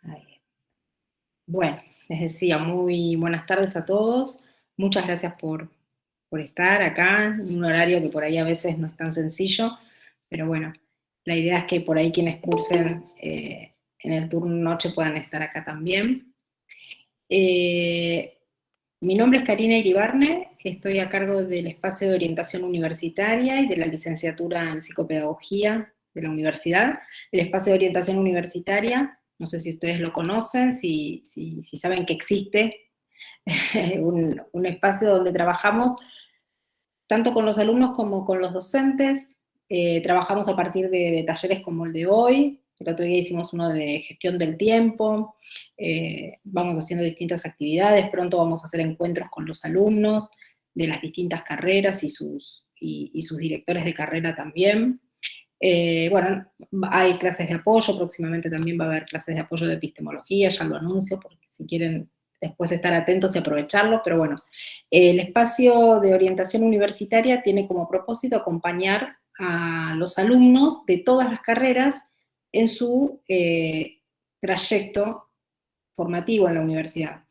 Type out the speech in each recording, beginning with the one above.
Ahí. Bueno, les decía, muy buenas tardes a todos. Muchas gracias por estar acá, en un horario que por ahí a veces no es tan sencillo, pero bueno, la idea es que por ahí quienes cursen en el turno noche puedan estar acá también. Mi nombre es Karina Iribarne, estoy a cargo del espacio de orientación universitaria y de la licenciatura en psicopedagogía de la universidad. El espacio de orientación universitaria, no sé si ustedes lo conocen, si saben que existe un espacio donde trabajamos tanto con los alumnos como con los docentes. Trabajamos a partir de talleres como el de hoy. El otro día hicimos uno de gestión del tiempo. Vamos haciendo distintas actividades. Pronto vamos a hacer encuentros con los alumnos de las distintas carreras y sus directores de carrera también. Bueno, hay clases de apoyo, próximamente también va a haber clases de apoyo de epistemología, ya lo anuncio, porque si quieren después estar atentos y aprovecharlo, pero bueno, el espacio de orientación universitaria tiene como propósito acompañar a los alumnos de todas las carreras en su trayecto formativo en la universidad.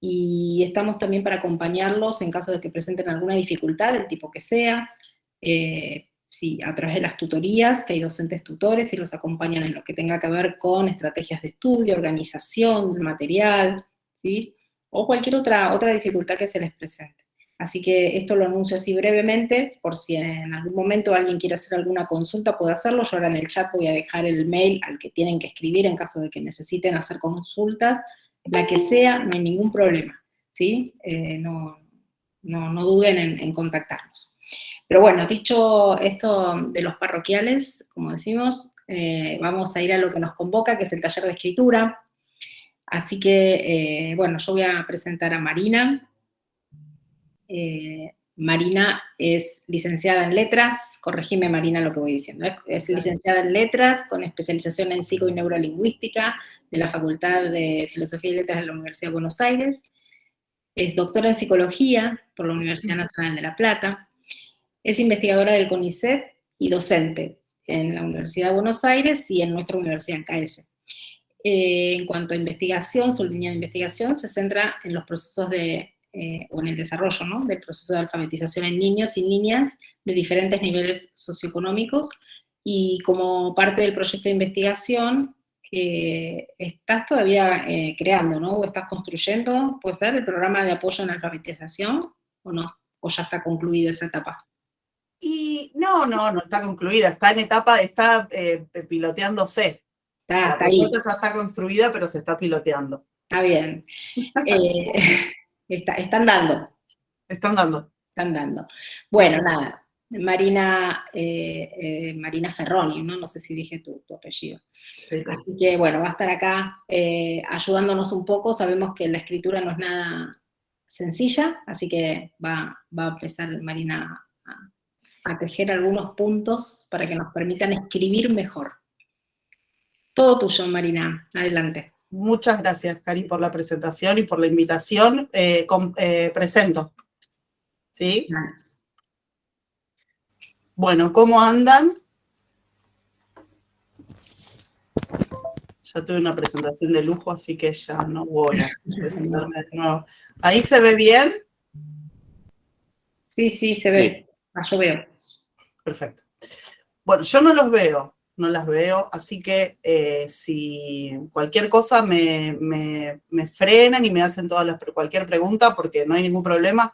Y estamos también para acompañarlos en caso de que presenten alguna dificultad, del tipo que sea, sí, a través de las tutorías, que hay docentes tutores y los acompañan en lo que tenga que ver con estrategias de estudio, organización del material, ¿sí? O cualquier otra dificultad que se les presente. Así que esto lo anuncio así brevemente, por si en algún momento alguien quiere hacer alguna consulta, puede hacerlo. Yo ahora en el chat voy a dejar el mail al que tienen que escribir en caso de que necesiten hacer consultas, la que sea, no hay ningún problema, ¿sí? No duden en contactarnos. Pero bueno, dicho esto de los parroquiales, como decimos, vamos a ir a lo que nos convoca, que es el taller de escritura. Así que, bueno, yo voy a presentar a Marina. Marina es licenciada en letras, corregime Marina lo que voy diciendo, es licenciada en letras con especialización en psico y neurolingüística de la Facultad de Filosofía y Letras de la Universidad de Buenos Aires, es doctora en psicología por la Universidad Nacional de La Plata, es investigadora del CONICET y docente en la Universidad de Buenos Aires y en nuestra universidad en KS. En cuanto a investigación, su línea de investigación se centra en los procesos o en el desarrollo, ¿no?, del proceso de alfabetización en niños y niñas de diferentes niveles socioeconómicos, y como parte del proyecto de investigación estás todavía creando, ¿no?, o estás construyendo, ¿puede ser?, el programa de apoyo en alfabetización, ¿o no? ¿O ya está concluida esa etapa? Y no está concluida, está en etapa, está piloteándose. La propuesta ya está construida, pero se está piloteando. Está bien. Están dando. Están dando. Están dando. Bueno, sí. Nada, Marina Ferroni, ¿no? No sé si dije tu apellido. Sí. Así que, bueno, va a estar acá ayudándonos un poco. Sabemos que la escritura no es nada sencilla, así que va a empezar Marina a tejer algunos puntos para que nos permitan escribir mejor. Todo tuyo, Marina. Adelante. Muchas gracias, Cari, por la presentación y por la invitación. Presento. ¿Sí? Bueno, ¿cómo andan? Ya tuve una presentación de lujo, así que ya no voy a presentarme de nuevo. ¿Ahí se ve bien? Sí, se ve. Sí. Yo veo. Perfecto. Bueno, yo no las veo, así que si cualquier cosa me frenan y me hacen cualquier pregunta, porque no hay ningún problema.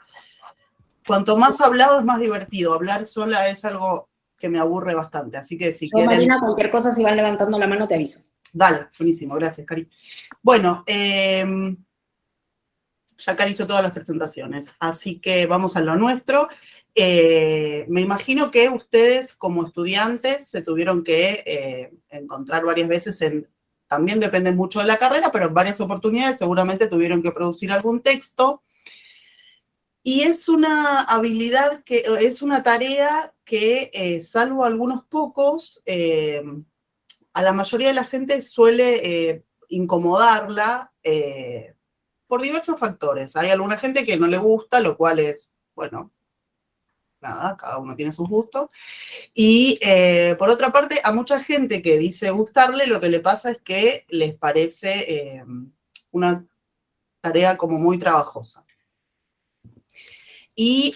Cuanto más hablado es más divertido, hablar sola es algo que me aburre bastante, así que si quieren... Marina, cualquier cosa, si van levantando la mano te aviso. Dale, buenísimo, gracias, Cari. Bueno, ya Cari hizo todas las presentaciones, así que vamos a lo nuestro. Me imagino que ustedes como estudiantes se tuvieron que encontrar varias veces también depende mucho de la carrera, pero en varias oportunidades seguramente tuvieron que producir algún texto. Y es una habilidad es una tarea que, salvo algunos pocos, a la mayoría de la gente suele incomodarla por diversos factores. Hay alguna gente que no le gusta, lo cual es, bueno, nada, cada uno tiene sus gustos. Y por otra parte, a mucha gente que dice gustarle, lo que le pasa es que les parece una tarea como muy trabajosa. Y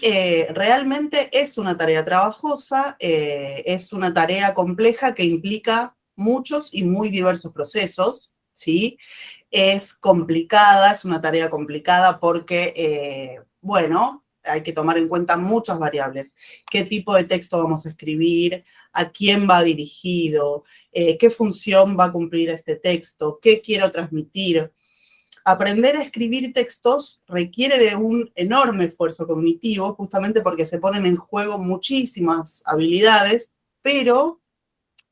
realmente es una tarea trabajosa, es una tarea compleja que implica muchos y muy diversos procesos, ¿sí? Es complicada, es una tarea complicada porque, bueno, hay que tomar en cuenta muchas variables. ¿Qué tipo de texto vamos a escribir? ¿A quién va dirigido? ¿Qué función va a cumplir este texto? ¿Qué quiero transmitir? Aprender a escribir textos requiere de un enorme esfuerzo cognitivo, justamente porque se ponen en juego muchísimas habilidades, pero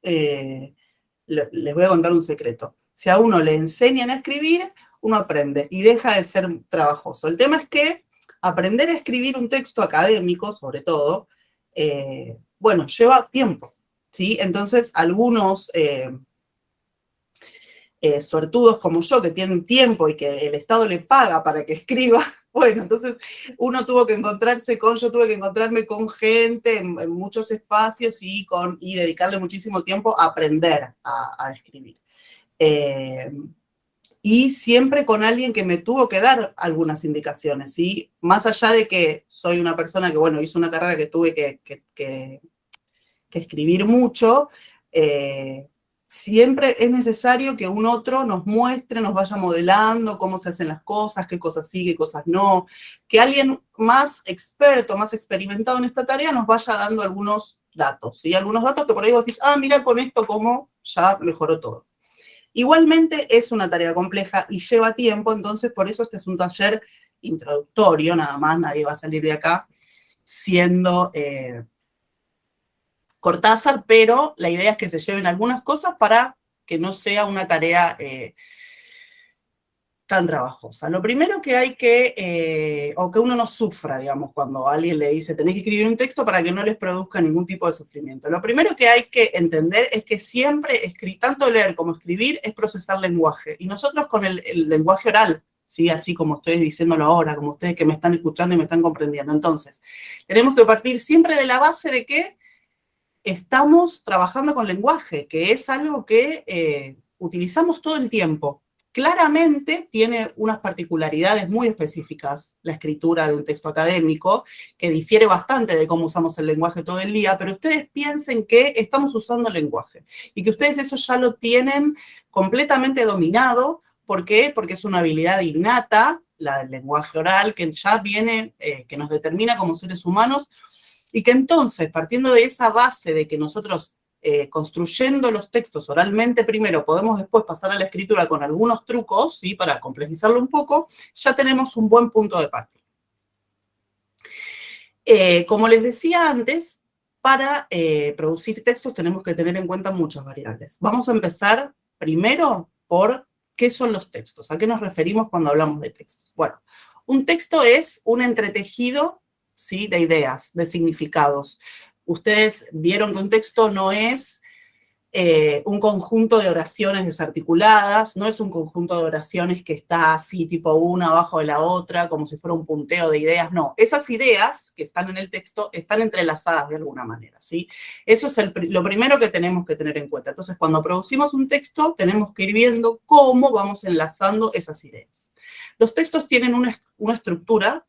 les voy a contar un secreto. Si a uno le enseñan a escribir, uno aprende y deja de ser trabajoso. El tema es que aprender a escribir un texto académico, sobre todo, bueno, lleva tiempo, ¿sí? Entonces, algunos suertudos como yo, que tienen tiempo y que el Estado le paga para que escriba, bueno, entonces yo tuve que encontrarme con gente en muchos espacios y dedicarle muchísimo tiempo a aprender a escribir. Y siempre con alguien que me tuvo que dar algunas indicaciones, ¿sí? Más allá de que soy una persona que, bueno, hizo una carrera que tuve que escribir mucho, siempre es necesario que un otro nos muestre, nos vaya modelando cómo se hacen las cosas, qué cosas sí, qué cosas no, que alguien más experto, más experimentado en esta tarea nos vaya dando algunos datos, ¿sí? Algunos datos que por ahí vos decís, mira con esto cómo ya mejoró todo. Igualmente es una tarea compleja y lleva tiempo, entonces por eso este es un taller introductorio, nada más, nadie va a salir de acá siendo Cortázar, pero la idea es que se lleven algunas cosas para que no sea una tarea tan trabajosa. Lo primero que hay o que uno no sufra, digamos, cuando alguien le dice tenés que escribir un texto para que no les produzca ningún tipo de sufrimiento. Lo primero que hay que entender es que siempre, tanto leer como escribir, es procesar lenguaje. Y nosotros con el lenguaje oral, ¿sí? Así como estoy diciéndolo ahora, como ustedes que me están escuchando y me están comprendiendo. Entonces, tenemos que partir siempre de la base de que estamos trabajando con lenguaje, que es algo que utilizamos todo el tiempo. Claramente tiene unas particularidades muy específicas la escritura de un texto académico, que difiere bastante de cómo usamos el lenguaje todo el día, pero ustedes piensen que estamos usando el lenguaje y que ustedes eso ya lo tienen completamente dominado. ¿Por qué? Porque es una habilidad innata, la del lenguaje oral, que ya viene, que nos determina como seres humanos, y que entonces, partiendo de esa base de que nosotros construyendo los textos oralmente primero, podemos después pasar a la escritura con algunos trucos, ¿sí? Para complejizarlo un poco, ya tenemos un buen punto de partida. Como les decía antes, para producir textos tenemos que tener en cuenta muchas variables. Vamos a empezar primero por qué son los textos, a qué nos referimos cuando hablamos de textos. Bueno, un texto es un entretejido, ¿sí? De ideas, de significados. Ustedes vieron que un texto no es un conjunto de oraciones desarticuladas, no es un conjunto de oraciones que está así, tipo una abajo de la otra, como si fuera un punteo de ideas, no. Esas ideas que están en el texto están entrelazadas de alguna manera, ¿sí? Eso es lo primero que tenemos que tener en cuenta. Entonces, cuando producimos un texto, tenemos que ir viendo cómo vamos enlazando esas ideas. Los textos tienen una estructura,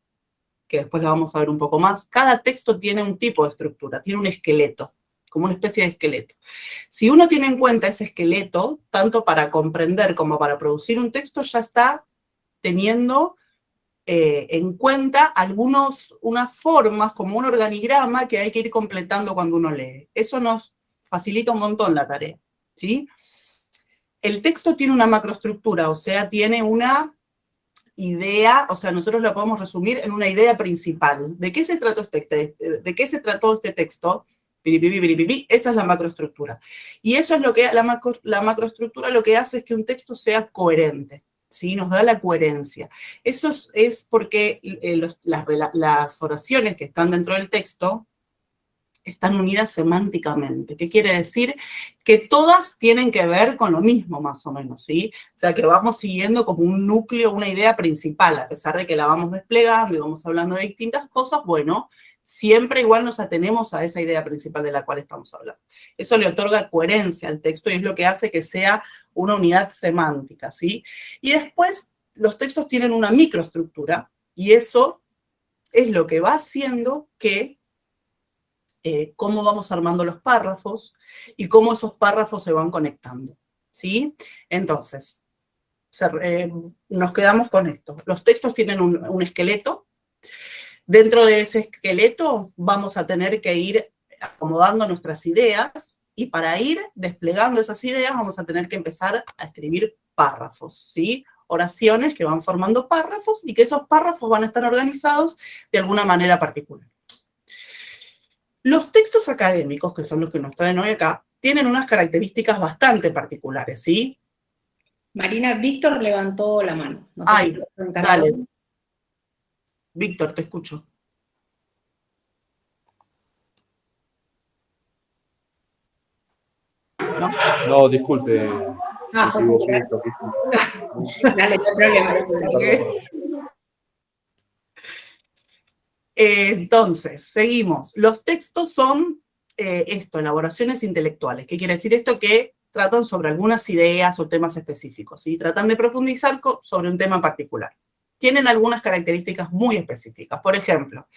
que después la vamos a ver un poco más. Cada texto tiene un tipo de estructura, tiene un esqueleto, como una especie de esqueleto. Si uno tiene en cuenta ese esqueleto, tanto para comprender como para producir un texto, ya está teniendo en cuenta unas formas, como un organigrama que hay que ir completando cuando uno lee. Eso nos facilita un montón la tarea, ¿sí? El texto tiene una macroestructura, o sea, tiene una idea, o sea, nosotros la podemos resumir en una idea principal. ¿De qué se trató este texto? Esa es la macroestructura. Y eso es lo que la macroestructura lo que hace es que un texto sea coherente, ¿sí? Nos da la coherencia. Eso es porque las oraciones que están dentro del texto están unidas semánticamente. ¿Qué quiere decir? Que todas tienen que ver con lo mismo, más o menos, ¿sí? O sea, que vamos siguiendo como un núcleo, una idea principal, a pesar de que la vamos desplegando y vamos hablando de distintas cosas, bueno, siempre igual nos atenemos a esa idea principal de la cual estamos hablando. Eso le otorga coherencia al texto y es lo que hace que sea una unidad semántica, ¿sí? Y después los textos tienen una microestructura y eso es lo que va haciendo que cómo vamos armando los párrafos y cómo esos párrafos se van conectando, ¿sí? Entonces, nos quedamos con esto. Los textos tienen un esqueleto. Dentro de ese esqueleto vamos a tener que ir acomodando nuestras ideas y para ir desplegando esas ideas vamos a tener que empezar a escribir párrafos, ¿sí? Oraciones que van formando párrafos y que esos párrafos van a estar organizados de alguna manera particular. Los textos académicos, que son los que nos traen hoy acá, tienen unas características bastante particulares, ¿sí? Marina, Víctor levantó la mano. No sé Ay, si dale. Víctor, te escucho. No, disculpe. José, dale, no hay problema. Entonces, seguimos. Los textos son elaboraciones intelectuales. ¿Qué quiere decir esto? Que tratan sobre algunas ideas o temas específicos, ¿sí? Tratan de profundizar sobre un tema particular. Tienen algunas características muy específicas. Por ejemplo,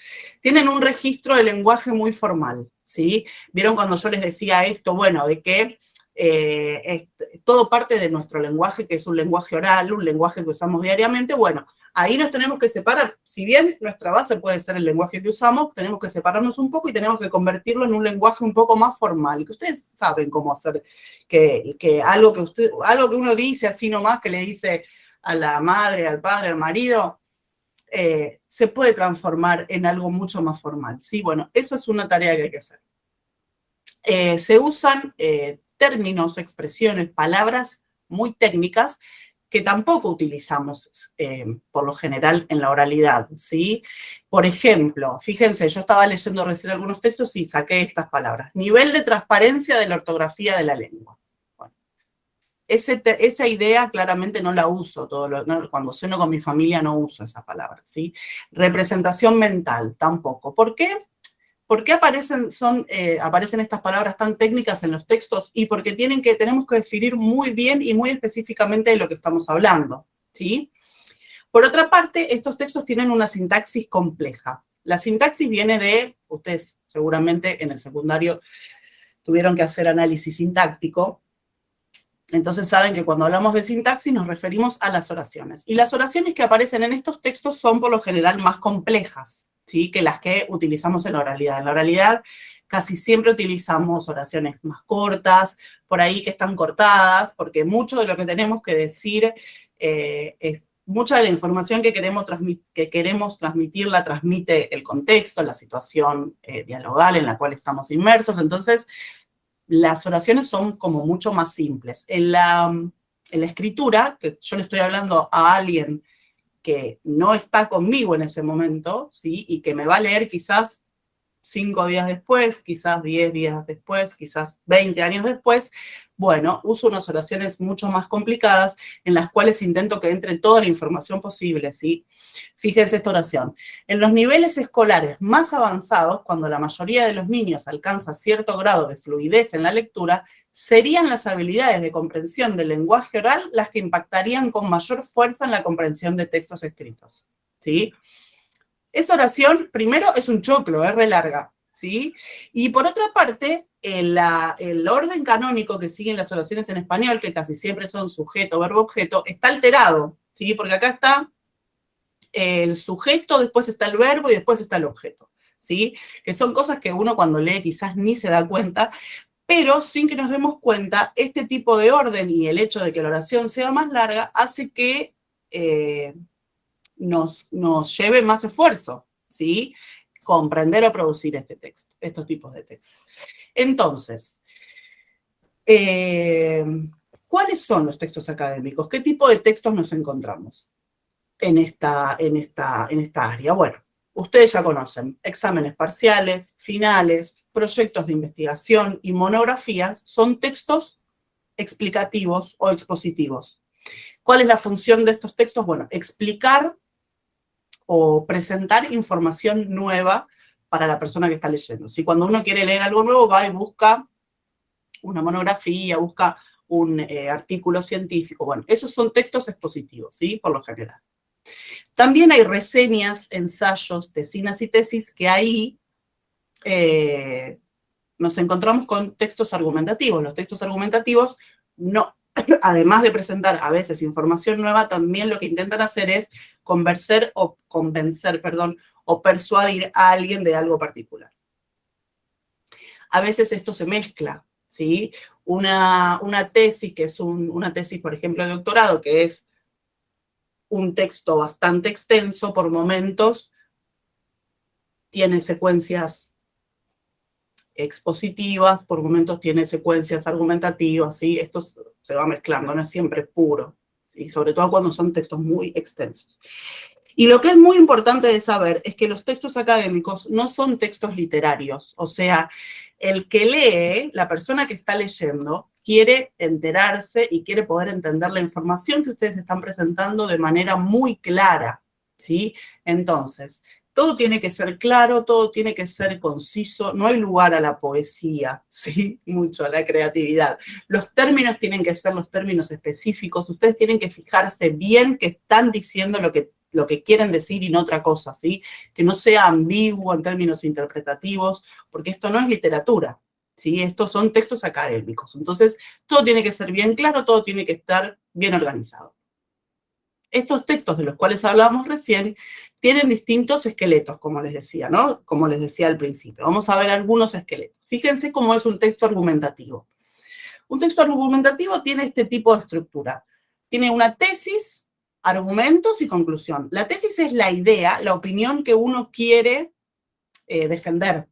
tienen un registro de lenguaje muy formal, ¿sí? ¿Vieron cuando yo les decía esto? Bueno, de que todo parte de nuestro lenguaje, que es un lenguaje oral, un lenguaje que usamos diariamente. Bueno, ahí nos tenemos que separar. Si bien nuestra base puede ser el lenguaje que usamos, tenemos que separarnos un poco y tenemos que convertirlo en un lenguaje un poco más formal. Y que ustedes saben cómo hacer que algo que uno dice así nomás, que le dice a la madre, al padre, al marido, se puede transformar en algo mucho más formal, ¿sí? Bueno, esa es una tarea que hay que hacer. Se usan términos, expresiones, palabras muy técnicas que tampoco utilizamos por lo general en la oralidad, ¿sí? Por ejemplo, fíjense, yo estaba leyendo recién algunos textos y saqué estas palabras. Nivel de transparencia de la ortografía de la lengua. Bueno, esa idea claramente no la uso, cuando ceno con mi familia no uso esa palabra, ¿sí? Representación mental, tampoco. ¿Por qué? ¿Por qué aparecen estas palabras tan técnicas en los textos? Y porque tenemos que definir muy bien y muy específicamente de lo que estamos hablando, ¿sí? Por otra parte, estos textos tienen una sintaxis compleja. La sintaxis viene de, ustedes seguramente en el secundario tuvieron que hacer análisis sintáctico, entonces saben que cuando hablamos de sintaxis nos referimos a las oraciones. Y las oraciones que aparecen en estos textos son por lo general más complejas, ¿sí? Que las que utilizamos en la oralidad. En la oralidad casi siempre utilizamos oraciones más cortas, por ahí que están cortadas, porque mucho de lo que tenemos que decir mucha de la información que queremos transmitir la transmite el contexto, la situación dialogal en la cual estamos inmersos. Entonces, las oraciones son como mucho más simples. En la escritura, que yo le estoy hablando a alguien que no está conmigo en ese momento, ¿sí? Y que me va a leer quizás 5 días después, quizás 10 días después, quizás 20 años después, bueno, uso unas oraciones mucho más complicadas en las cuales intento que entre toda la información posible, ¿sí? Fíjense esta oración. En los niveles escolares más avanzados, cuando la mayoría de los niños alcanza cierto grado de fluidez en la lectura, serían las habilidades de comprensión del lenguaje oral las que impactarían con mayor fuerza en la comprensión de textos escritos, ¿sí? Esa oración, primero, es un choclo, es re larga, ¿sí? Y por otra parte, el orden canónico que siguen las oraciones en español, que casi siempre son sujeto, verbo, objeto, está alterado, ¿sí? Porque acá está el sujeto, después está el verbo y después está el objeto, ¿sí? Que son cosas que uno cuando lee quizás ni se da cuenta, pero sin que nos demos cuenta, este tipo de orden y el hecho de que la oración sea más larga hace que nos lleve más esfuerzo, ¿sí? Comprender o producir estos tipos de textos. Entonces, ¿cuáles son los textos académicos? ¿Qué tipo de textos nos encontramos en esta área? Bueno, ustedes ya conocen, exámenes parciales, finales, proyectos de investigación y monografías son textos explicativos o expositivos. ¿Cuál es la función de estos textos? Bueno, explicar o presentar información nueva para la persona que está leyendo. ¿Sí? Cuando uno quiere leer algo nuevo, va y busca una monografía, busca un artículo científico. Bueno, esos son textos expositivos, ¿sí? Por lo general. También hay reseñas, ensayos, tesinas y tesis que ahí nos encontramos con textos argumentativos. Los textos argumentativos, no, además de presentar a veces información nueva, también lo que intentan hacer es convencer o persuadir a alguien de algo particular. A veces esto se mezcla, ¿sí? Una tesis, que es una tesis, por ejemplo, de doctorado, que es un texto bastante extenso, por momentos tiene secuencias expositivas, por momentos tiene secuencias argumentativas, ¿sí? Esto se va mezclando, no es siempre puro, ¿sí? Sobre todo cuando son textos muy extensos. Y lo que es muy importante de saber es que los textos académicos no son textos literarios, o sea, el que lee, la persona que está leyendo, quiere enterarse y quiere poder entender la información que ustedes están presentando de manera muy clara, ¿sí? Entonces, todo tiene que ser claro, todo tiene que ser conciso, no hay lugar a la poesía, ¿sí? Mucho a la creatividad. Los términos tienen que ser los términos específicos, ustedes tienen que fijarse bien que están diciendo lo que quieren decir y no otra cosa, ¿sí? Que no sea ambiguo en términos interpretativos, porque esto no es literatura, ¿sí? Estos son textos académicos. Entonces, todo tiene que ser bien claro, todo tiene que estar bien organizado. Estos textos de los cuales hablábamos recién tienen distintos esqueletos, como les decía, ¿no? Como les decía al principio. Vamos a ver algunos esqueletos. Fíjense cómo es un texto argumentativo. Un texto argumentativo tiene este tipo de estructura. Tiene una tesis, argumentos y conclusión. La tesis es la idea, la opinión que uno quiere defender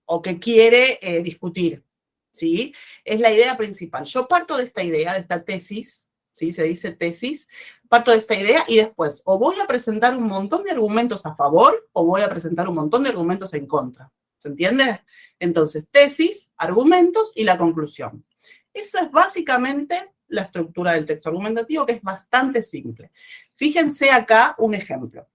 o que quiere discutir, ¿sí? Es la idea principal. Yo parto de esta idea, de esta tesis, ¿sí? Se dice tesis, parto de esta idea y después o voy a presentar un montón de argumentos a favor o voy a presentar un montón de argumentos en contra. ¿Se entiende? Entonces, tesis, argumentos y la conclusión. Eso es básicamente la estructura del texto argumentativo, que es bastante simple. Fíjense acá un ejemplo.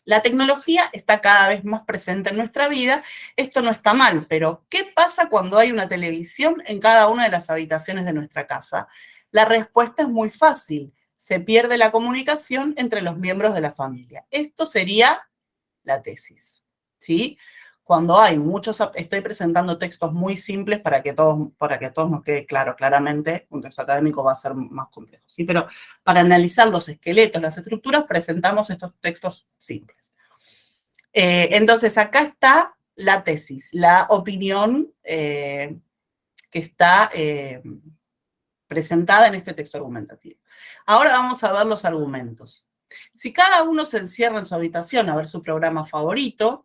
La tecnología está cada vez más presente en nuestra vida. Esto no está mal, pero ¿qué pasa cuando hay una televisión en cada una de las habitaciones de nuestra casa? La respuesta es muy fácil. Se pierde la comunicación entre los miembros de la familia. Esto sería la tesis, ¿sí? Cuando hay muchos, estoy presentando textos muy simples para que todos nos quede claro, claramente, un texto académico va a ser más complejo, ¿sí? Pero para analizar los esqueletos, las estructuras, presentamos estos textos simples. Entonces, acá está la tesis, la opinión que está presentada en este texto argumentativo. Ahora vamos a ver los argumentos. Si cada uno se encierra en su habitación a ver su programa favorito,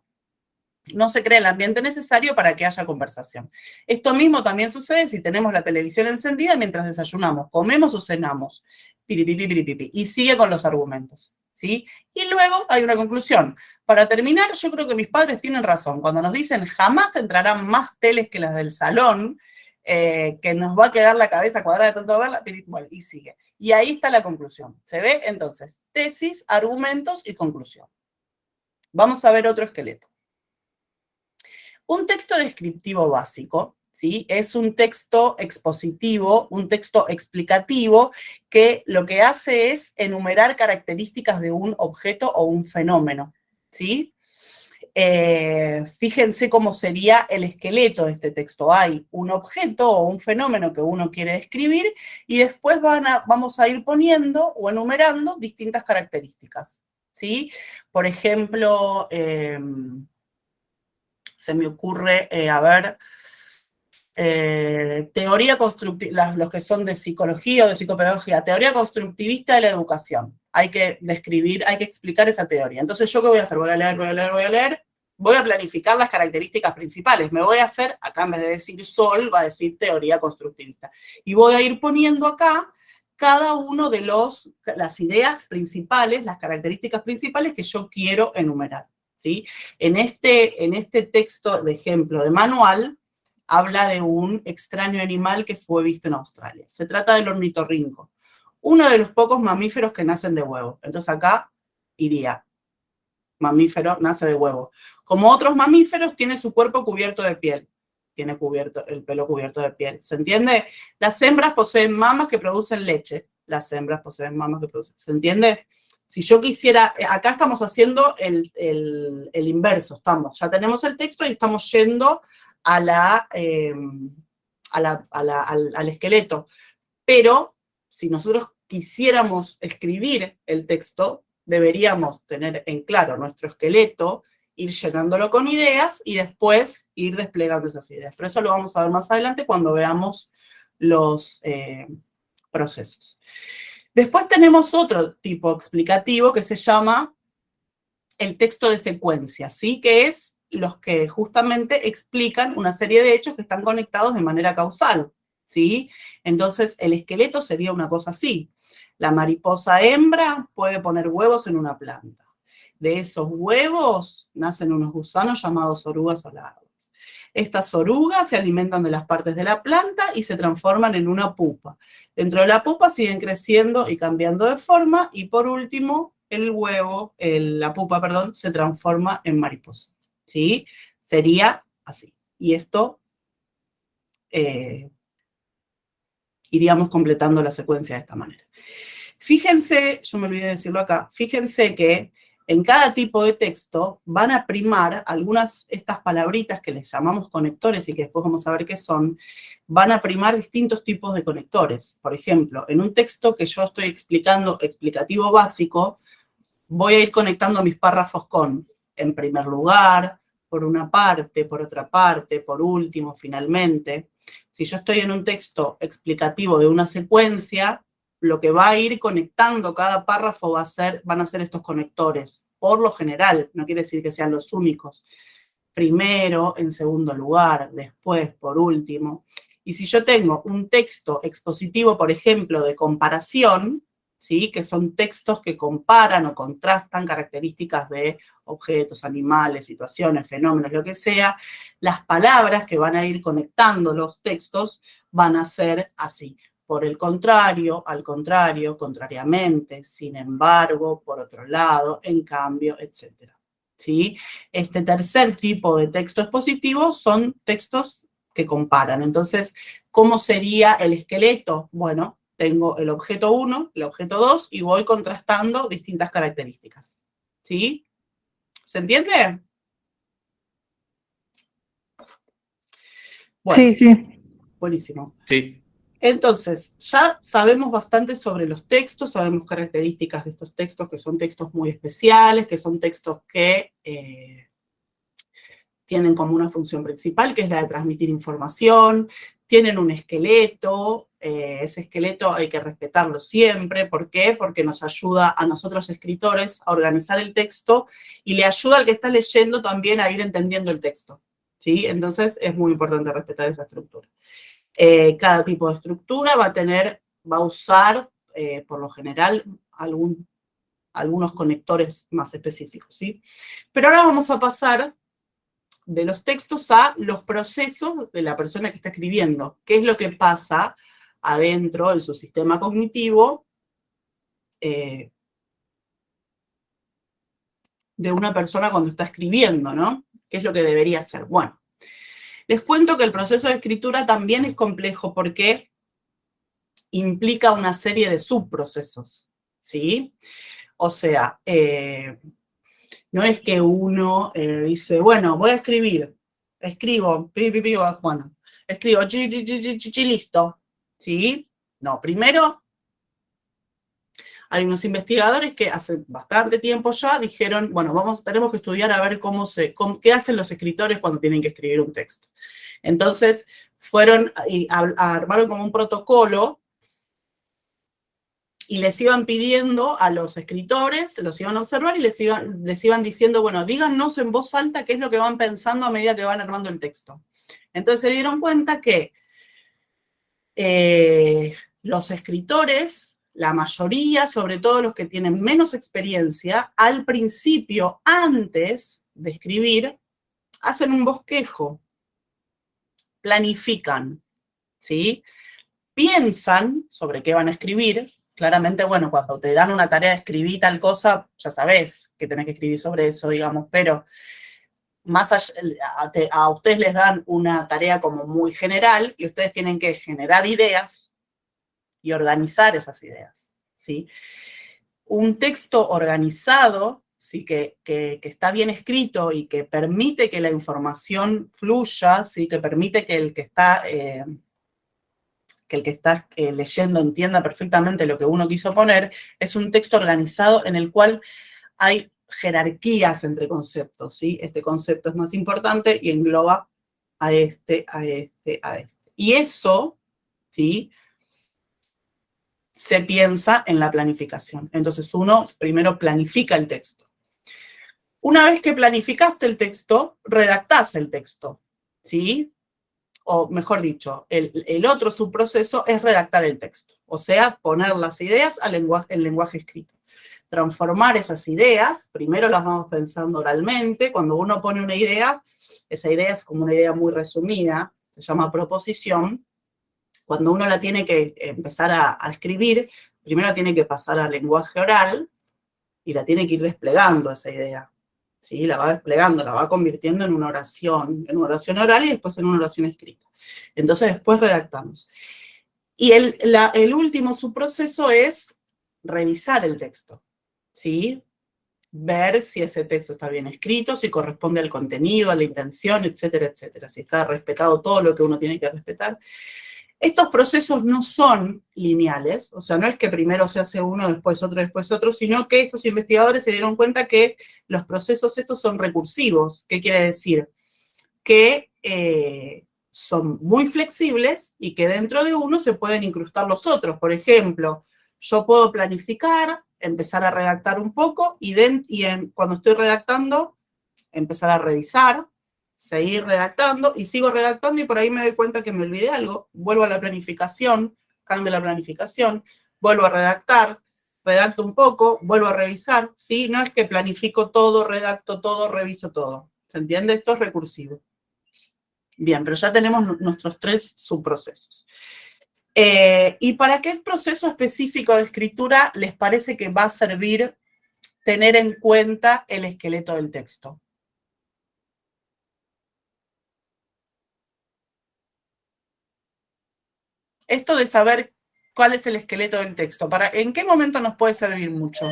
no se crea el ambiente necesario para que haya conversación. Esto mismo también sucede si tenemos la televisión encendida mientras desayunamos, comemos o cenamos. Piripipi, y sigue con los argumentos, ¿sí? Y luego hay una conclusión. Para terminar, yo creo que mis padres tienen razón. Cuando nos dicen jamás entrarán más teles que las del salón, que nos va a quedar la cabeza cuadrada de tanto verla, bueno, y sigue. Y ahí está la conclusión. ¿Se ve? Entonces, tesis, argumentos y conclusión. Vamos a ver otro esqueleto. Un texto descriptivo básico, ¿sí? Es un texto expositivo, un texto explicativo que lo que hace es enumerar características de un objeto o un fenómeno, ¿sí? Fíjense cómo sería el esqueleto de este texto. Hay un objeto o un fenómeno que uno quiere describir y después vamos a ir poniendo o enumerando distintas características, ¿sí? Por ejemplo, se me ocurre, teoría constructiva, los que son de psicología o de psicopedagogía, teoría constructivista de la educación. Hay que describir, hay que explicar esa teoría. Entonces, ¿yo qué voy a hacer? Voy a leer, voy a planificar las características principales. Me voy a hacer, acá en vez de decir sol, va a decir teoría constructivista. Y voy a ir poniendo acá cada uno de las ideas principales, las características principales que yo quiero enumerar, ¿sí? En este texto de ejemplo de manual, habla de un extraño animal que fue visto en Australia. Se trata del ornitorrinco, uno de los pocos mamíferos que nacen de huevo. Entonces acá iría, mamífero nace de huevo. Como otros mamíferos, tiene su cuerpo cubierto de piel. Tiene el pelo cubierto de piel. ¿Se entiende? Las hembras poseen mamas que producen leche. Las hembras poseen mamas que producen. ¿Se entiende? Si yo quisiera, acá estamos haciendo el inverso. Ya tenemos el texto y estamos yendo al esqueleto. Pero si nosotros quisiéramos escribir el texto, deberíamos tener en claro nuestro esqueleto, ir llenándolo con ideas y después ir desplegando esas ideas. Pero eso lo vamos a ver más adelante cuando veamos los procesos. Después tenemos otro tipo explicativo que se llama el texto de secuencia, ¿sí? Que es los que justamente explican una serie de hechos que están conectados de manera causal, ¿sí? Entonces, el esqueleto sería una cosa así. La mariposa hembra puede poner huevos en una planta. De esos huevos nacen unos gusanos llamados orugas o larvas. Estas orugas se alimentan de las partes de la planta y se transforman en una pupa. Dentro de la pupa siguen creciendo y cambiando de forma y por último la pupa, perdón, se transforma en mariposa. ¿Sí? Sería así. Y esto iríamos completando la secuencia de esta manera. Fíjense, yo me olvidé de decirlo acá, fíjense que en cada tipo de texto van a primar estas palabritas que les llamamos conectores y que después vamos a ver qué son, van a primar distintos tipos de conectores. Por ejemplo, en un texto que yo estoy explicando, explicativo básico, voy a ir conectando mis párrafos con, en primer lugar, por una parte, por otra parte, por último, finalmente. Si yo estoy en un texto explicativo de una secuencia, lo que va a ir conectando cada párrafo van a ser estos conectores, por lo general, no quiere decir que sean los únicos. Primero, en segundo lugar, después, por último. Y si yo tengo un texto expositivo, por ejemplo, de comparación, ¿sí? Que son textos que comparan o contrastan características de objetos, animales, situaciones, fenómenos, lo que sea, las palabras que van a ir conectando los textos van a ser así. Por el contrario, al contrario, contrariamente, sin embargo, por otro lado, en cambio, etc. ¿Sí? Este tercer tipo de texto expositivo son textos que comparan. Entonces, ¿cómo sería el esqueleto? Bueno, tengo el objeto 1, el objeto 2 y voy contrastando distintas características. ¿Sí? ¿Se entiende? Bueno, Sí, sí. buenísimo. Sí. Entonces, ya sabemos bastante sobre los textos, sabemos características de estos textos, que son textos muy especiales, que son textos que tienen como una función principal, que es la de transmitir información, tienen un esqueleto, ese esqueleto hay que respetarlo siempre. ¿Por qué? Porque nos ayuda a nosotros escritores a organizar el texto y le ayuda al que está leyendo también a ir entendiendo el texto, ¿sí? Entonces es muy importante respetar esa estructura. Cada tipo de estructura va a usar, por lo general, algunos conectores más específicos, ¿sí? Pero ahora vamos a pasar de los textos a los procesos de la persona que está escribiendo. ¿Qué es lo que pasa adentro en su sistema cognitivo de una persona cuando está escribiendo, ¿no? ¿Qué es lo que debería hacer? Bueno, les cuento que el proceso de escritura también es complejo porque implica una serie de subprocesos, ¿sí? O sea, no es que uno dice, bueno, voy a escribir, escribo, bueno, escribo, listo, ¿sí? No, primero hay unos investigadores que hace bastante tiempo ya dijeron, bueno, tenemos que estudiar a ver qué hacen los escritores cuando tienen que escribir un texto. Entonces, fueron y armaron como un protocolo y les iban pidiendo a los escritores, los iban a observar y les iban diciendo, bueno, díganos en voz alta qué es lo que van pensando a medida que van armando el texto. Entonces se dieron cuenta que los escritores, la mayoría, sobre todo los que tienen menos experiencia, al principio, antes de escribir, hacen un bosquejo, planifican, ¿sí? Piensan sobre qué van a escribir. Claramente, bueno, cuando te dan una tarea de escribir tal cosa, ya sabes que tenés que escribir sobre eso, digamos, pero más allá, a ustedes les dan una tarea como muy general y ustedes tienen que generar ideas y organizar esas ideas, ¿sí? Un texto organizado, ¿sí? que está bien escrito y que permite que la información fluya, ¿sí? Que permite que el que está leyendo entienda perfectamente lo que uno quiso poner, es un texto organizado en el cual hay jerarquías entre conceptos, ¿sí? Este concepto es más importante y engloba a este, a este, a este. Y eso, ¿sí? Se piensa en la planificación. Entonces uno primero planifica el texto. Una vez que planificaste el texto, redactás el texto, ¿sí? O mejor dicho, el otro subproceso es redactar el texto, o sea, poner las ideas al lenguaje escrito. Transformar esas ideas, primero las vamos pensando oralmente, cuando uno pone una idea, esa idea es como una idea muy resumida, se llama proposición. Cuando uno la tiene que empezar a escribir, primero tiene que pasar al lenguaje oral y la tiene que ir desplegando esa idea. ¿Sí? La va desplegando, la va convirtiendo en una oración oral y después en una oración escrita. Entonces después redactamos. Y el último subproceso es revisar el texto, ¿sí? Ver si ese texto está bien escrito, si corresponde al contenido, a la intención, etcétera, etcétera. Si está respetado todo lo que uno tiene que respetar. Estos procesos no son lineales, o sea, no es que primero se hace uno, después otro, sino que estos investigadores se dieron cuenta que los procesos estos son recursivos. ¿Qué quiere decir? Que son muy flexibles y que dentro de uno se pueden incrustar los otros. Por ejemplo, yo puedo planificar, empezar a redactar un poco y cuando estoy redactando, empezar a revisar, seguir redactando y sigo redactando y por ahí me doy cuenta que me olvidé algo, vuelvo a la planificación, cambio la planificación, vuelvo a redactar, redacto un poco, vuelvo a revisar, ¿sí? No es que planifico todo, redacto todo, reviso todo. ¿Se entiende? Esto es recursivo. Bien, pero ya tenemos nuestros 3 subprocesos. ¿Y para qué proceso específico de escritura les parece que va a servir tener en cuenta el esqueleto del texto? Esto de saber cuál es el esqueleto del texto, ¿en qué momento nos puede servir mucho?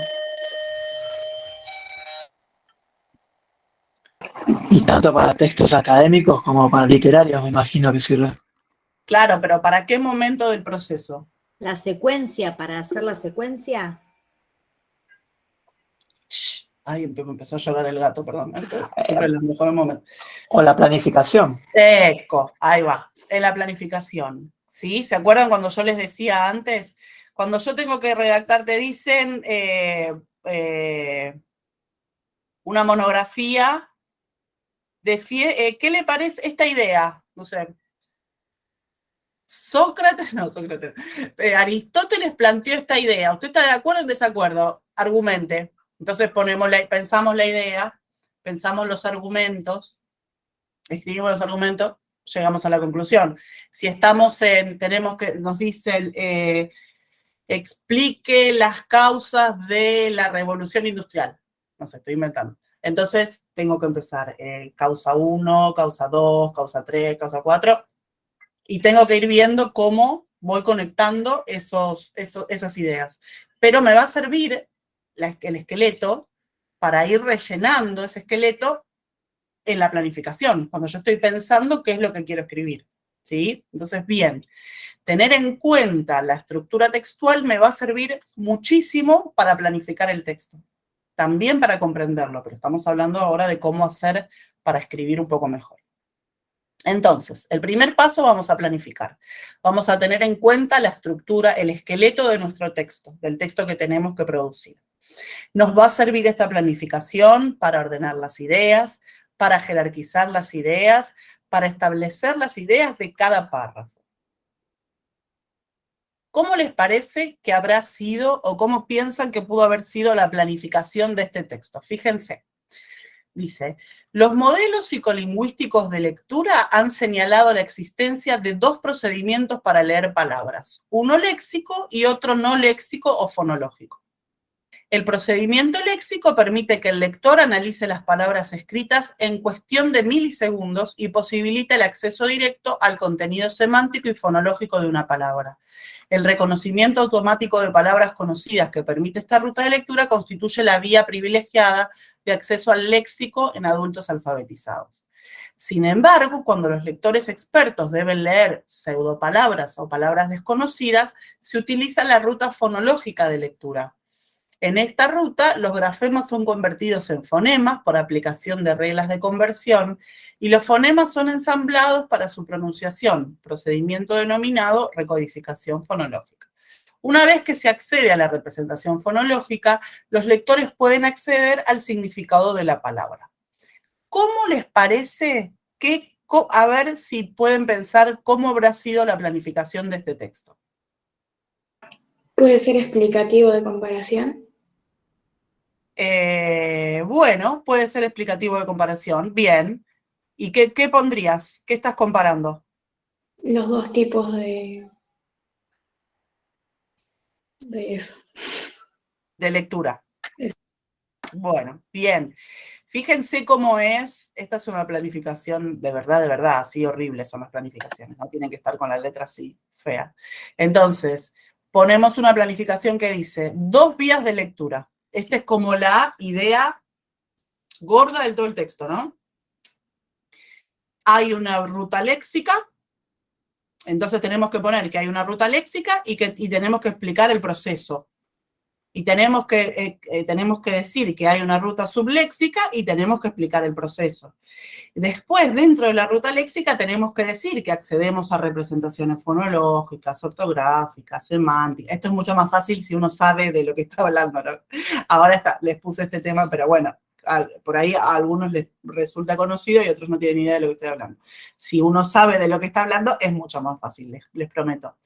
Y tanto para textos académicos como para literarios, me imagino que sirve. Claro, pero ¿para qué momento del proceso? La secuencia, para hacer la secuencia. Ay, me empezó a llorar el gato, perdón. Siempre en los mejores momentos. O la planificación. Eco, ahí va, en la planificación. ¿Sí? ¿Se acuerdan cuando yo les decía antes? Cuando yo tengo que redactar, te dicen una monografía de ¿qué le parece esta idea? No sé. Aristóteles planteó esta idea. ¿Usted está de acuerdo o en desacuerdo? Argumente. Entonces pensamos la idea, pensamos los argumentos, escribimos los argumentos, llegamos a la conclusión. Si estamos nos dicen, explique las causas de la revolución industrial. No sé, estoy inventando. Entonces tengo que empezar causa 1, causa 2, causa 3, causa 4, y tengo que ir viendo cómo voy conectando esas ideas. Pero me va a servir el esqueleto para ir rellenando ese esqueleto en la planificación, cuando yo estoy pensando qué es lo que quiero escribir, ¿sí? Entonces, bien, tener en cuenta la estructura textual me va a servir muchísimo para planificar el texto, también para comprenderlo, pero estamos hablando ahora de cómo hacer para escribir un poco mejor. Entonces, el primer paso vamos a planificar. Vamos a tener en cuenta la estructura, el esqueleto de nuestro texto, del texto que tenemos que producir. Nos va a servir esta planificación para ordenar las ideas, para jerarquizar las ideas, para establecer las ideas de cada párrafo. ¿Cómo les parece que habrá sido o cómo piensan que pudo haber sido la planificación de este texto? Fíjense. Dice, los modelos psicolingüísticos de lectura han señalado la existencia de 2 procedimientos para leer palabras, uno léxico y otro no léxico o fonológico. El procedimiento léxico permite que el lector analice las palabras escritas en cuestión de milisegundos y posibilita el acceso directo al contenido semántico y fonológico de una palabra. El reconocimiento automático de palabras conocidas que permite esta ruta de lectura constituye la vía privilegiada de acceso al léxico en adultos alfabetizados. Sin embargo, cuando los lectores expertos deben leer pseudopalabras o palabras desconocidas, se utiliza la ruta fonológica de lectura. En esta ruta, los grafemas son convertidos en fonemas por aplicación de reglas de conversión y los fonemas son ensamblados para su pronunciación, procedimiento denominado recodificación fonológica. Una vez que se accede a la representación fonológica, los lectores pueden acceder al significado de la palabra. ¿Cómo les parece que, a ver si pueden pensar cómo habrá sido la planificación de este texto? ¿Puede ser explicativo de comparación? Bueno, puede ser explicativo de comparación. Bien. ¿Y qué pondrías? ¿Qué estás comparando? Los dos tipos de eso. De lectura. Es- Bueno, bien. Fíjense cómo es, esta es una planificación de verdad, así horribles son las planificaciones, no tienen que estar con las letras así, feas. Entonces, ponemos una planificación que dice 2 vías de lectura. Esta es como la idea gorda del todo el texto, ¿no? Hay una ruta léxica, entonces tenemos que poner que hay una ruta léxica y tenemos que explicar el proceso. Y tenemos que decir que hay una ruta subléxica y tenemos que explicar el proceso. Después, dentro de la ruta léxica, tenemos que decir que accedemos a representaciones fonológicas, ortográficas, semánticas. Esto es mucho más fácil si uno sabe de lo que está hablando, ¿no? Ahora les puse este tema, pero bueno, por ahí a algunos les resulta conocido y a otros no tienen idea de lo que estoy hablando. Si uno sabe de lo que está hablando, es mucho más fácil, les prometo.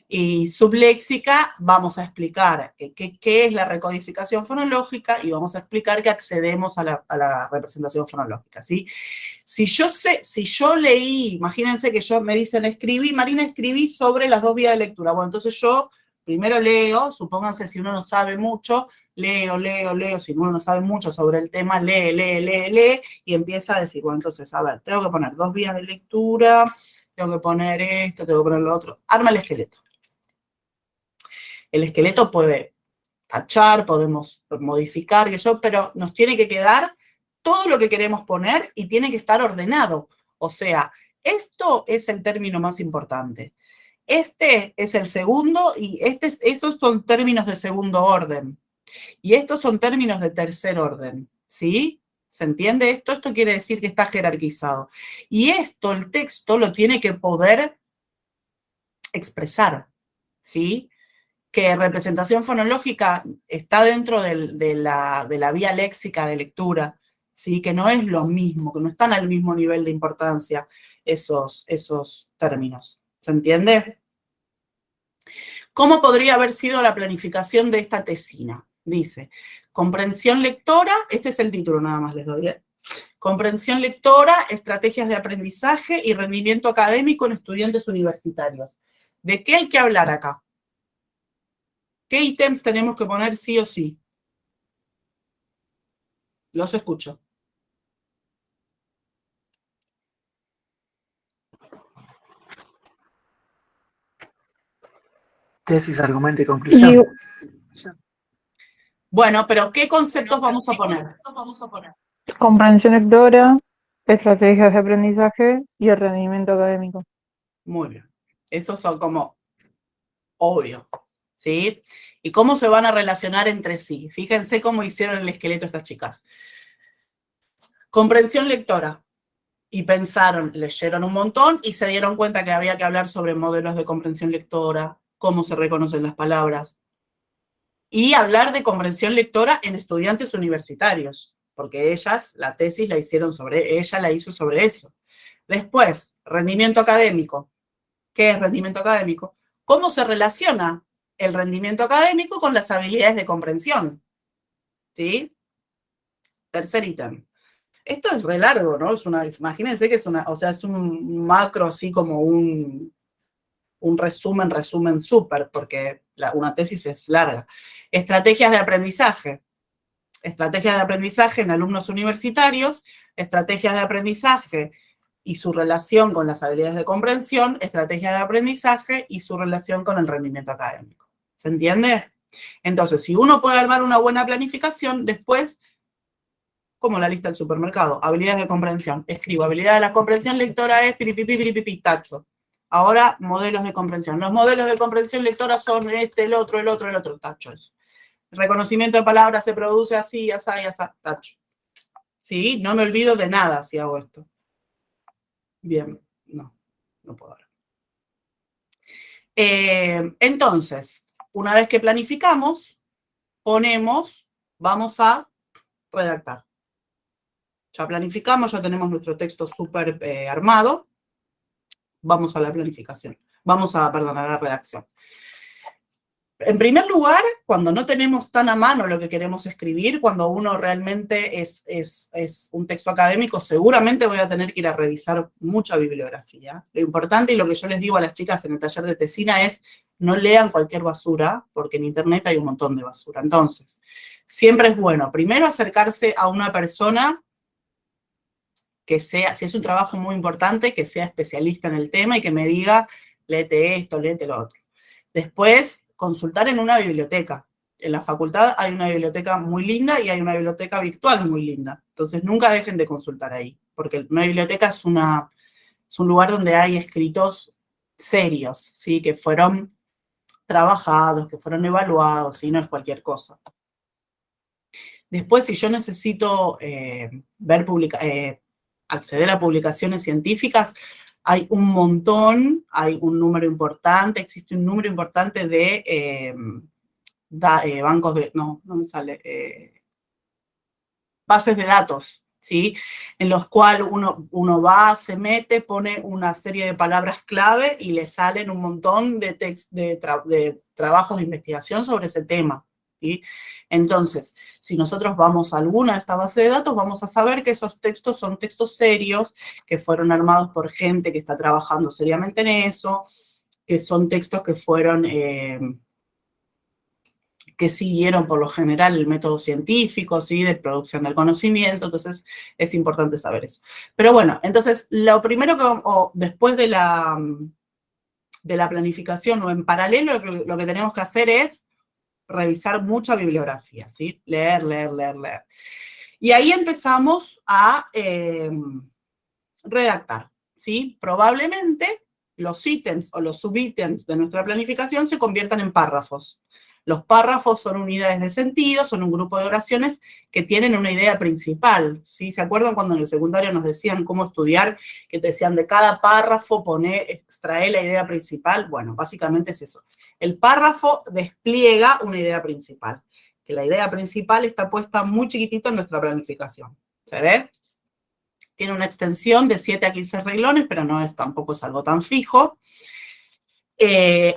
Y subléxica, vamos a explicar qué es la recodificación fonológica y vamos a explicar que accedemos a la representación fonológica, ¿sí? Si yo leí, imagínense que me dicen, Marina, escribí sobre las 2 vías de lectura. Bueno, entonces yo primero leo, supónganse si uno no sabe mucho, leo, si uno no sabe mucho sobre el tema, lee, y empieza a decir, bueno, entonces, a ver, tengo que poner 2 vías de lectura, tengo que poner esto, tengo que poner lo otro. Arma el esqueleto. El esqueleto puede tachar, podemos modificar, pero nos tiene que quedar todo lo que queremos poner y tiene que estar ordenado. O sea, esto es el término más importante. Este es el segundo y esos son términos de segundo orden. Y estos son términos de tercer orden, ¿sí? ¿Se entiende esto? Esto quiere decir que está jerarquizado. Y esto, el texto, lo tiene que poder expresar, ¿sí? Que representación fonológica está dentro de la vía léxica de lectura, ¿sí? Que no es lo mismo, que no están al mismo nivel de importancia esos términos. ¿Se entiende? ¿Cómo podría haber sido la planificación de esta tesina? Dice, comprensión lectora, este es el título nada más les doy, ¿eh? Comprensión lectora, estrategias de aprendizaje y rendimiento académico en estudiantes universitarios. ¿De qué hay que hablar acá? ¿Qué ítems tenemos que poner sí o sí? Los escucho. Tesis, argumento y conclusión. Bueno, pero ¿qué conceptos vamos a poner? Comprensión lectora, estrategias de aprendizaje y el rendimiento académico. Muy bien. Esos son como obvio, ¿sí? ¿Y cómo se van a relacionar entre sí? Fíjense cómo hicieron el esqueleto estas chicas. Comprensión lectora. Y pensaron, leyeron un montón y se dieron cuenta que había que hablar sobre modelos de comprensión lectora, cómo se reconocen las palabras. Y hablar de comprensión lectora en estudiantes universitarios, porque ellas, la tesis la hizo sobre eso. Después, rendimiento académico. ¿Qué es rendimiento académico? ¿Cómo se relaciona el rendimiento académico con las habilidades de comprensión? ¿Sí? Tercer ítem. Esto es re largo, ¿no? Imagínense que es un macro así como un resumen súper, porque una tesis es larga. Estrategias de aprendizaje. Estrategias de aprendizaje en alumnos universitarios, estrategias de aprendizaje y su relación con las habilidades de comprensión, estrategias de aprendizaje y su relación con el rendimiento académico. ¿Se entiende? Entonces, si uno puede armar una buena planificación, después, como la lista del supermercado, habilidades de comprensión. Escribo, habilidad de la comprensión lectora es piripipi, tacho. Ahora, modelos de comprensión. Los modelos de comprensión lectora son el otro, tacho eso. Reconocimiento de palabras se produce así, asá, tacho. ¿Sí? No me olvido de nada si hago esto. Bien, no puedo ahora. Entonces, una vez que planificamos, vamos a redactar. Ya planificamos, ya tenemos nuestro texto súper armado. Vamos a la planificación. Perdón, a la redacción. En primer lugar, cuando no tenemos tan a mano lo que queremos escribir, cuando uno realmente es un texto académico, seguramente voy a tener que ir a revisar mucha bibliografía. Lo importante y lo que yo les digo a las chicas en el taller de tesina es no lean cualquier basura, porque en internet hay un montón de basura. Entonces, siempre es bueno, primero acercarse a una persona que sea, si es un trabajo muy importante, que sea especialista en el tema y que me diga, léete esto, léete lo otro. Después, consultar en una biblioteca. En la facultad hay una biblioteca muy linda y hay una biblioteca virtual muy linda. Entonces, nunca dejen de consultar ahí, porque una biblioteca es un lugar donde hay escritos serios, ¿sí? Que fueron trabajados, que fueron evaluados, y no es cualquier cosa. Después, si yo necesito acceder a publicaciones científicas, hay un montón, hay un número importante, existe un número importante de bancos de, no me sale, bases de datos, ¿sí? En los cuales uno va, se mete, pone una serie de palabras clave y le salen un montón de trabajos de investigación sobre ese tema, ¿sí? Entonces, si nosotros vamos a alguna de estas bases de datos, vamos a saber que esos textos son textos serios, que fueron armados por gente que está trabajando seriamente en eso, que son textos que fueron, que siguieron por lo general el método científico, ¿sí? De producción del conocimiento, entonces es importante saber eso. Pero bueno, entonces lo primero después de la planificación o en paralelo, lo que tenemos que hacer es revisar mucha bibliografía, ¿sí? Leer. Y ahí empezamos a redactar, ¿sí? Probablemente los ítems o los subítems de nuestra planificación se conviertan en párrafos. Los párrafos son unidades de sentido, son un grupo de oraciones que tienen una idea principal, ¿sí? ¿Se acuerdan cuando en el secundario nos decían cómo estudiar? Que te decían de cada párrafo extrae la idea principal. Bueno, básicamente es eso. El párrafo despliega una idea principal, que la idea principal está puesta muy chiquitito en nuestra planificación. ¿Se ve? Tiene una extensión de 7 a 15 renglones, pero tampoco es algo tan fijo.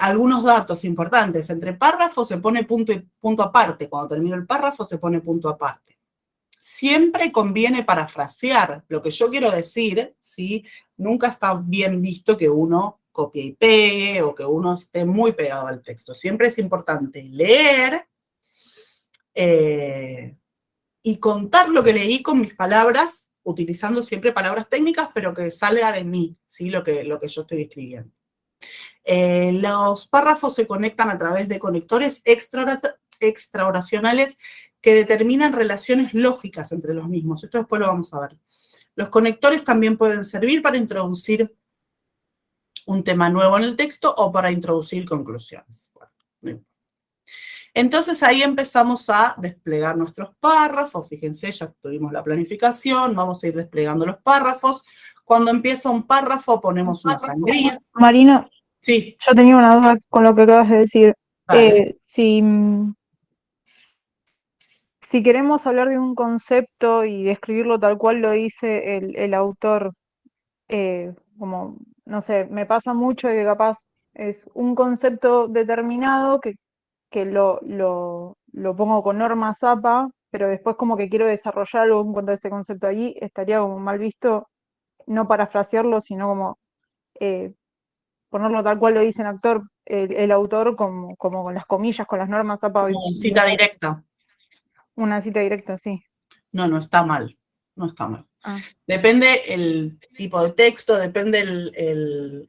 Algunos datos importantes. Entre párrafos se pone punto aparte. Cuando termina el párrafo se pone punto aparte. Siempre conviene parafrasear lo que yo quiero decir, ¿sí? Nunca está bien visto que uno copie y pegue o que uno esté muy pegado al texto. Siempre es importante leer y contar lo que leí con mis palabras, utilizando siempre palabras técnicas, pero que salga de mí, ¿sí? Lo que yo estoy escribiendo. Los párrafos se conectan a través de conectores extraoracionales que determinan relaciones lógicas entre los mismos. Esto después lo vamos a ver. Los conectores también pueden servir para introducir un tema nuevo en el texto o para introducir conclusiones. Bueno, entonces ahí empezamos a desplegar nuestros párrafos. Fíjense, ya tuvimos la planificación, vamos a ir desplegando los párrafos. Cuando empieza un párrafo ponemos una sangría. Marina, Sí. yo tenía una duda con lo que acabas de decir. Vale. Si queremos hablar de un concepto y describirlo tal cual lo dice el autor, como, no sé, me pasa mucho que capaz es un concepto determinado que lo pongo con normas APA, pero después como que quiero desarrollar algo en cuanto a ese concepto allí, estaría como mal visto no parafrasearlo, sino como ponerlo tal cual lo dice el autor, como con las comillas, con las normas APA. Como cita directa. Una cita directa, sí. No, no está mal. No está mal. Ah. Depende el tipo de texto, depende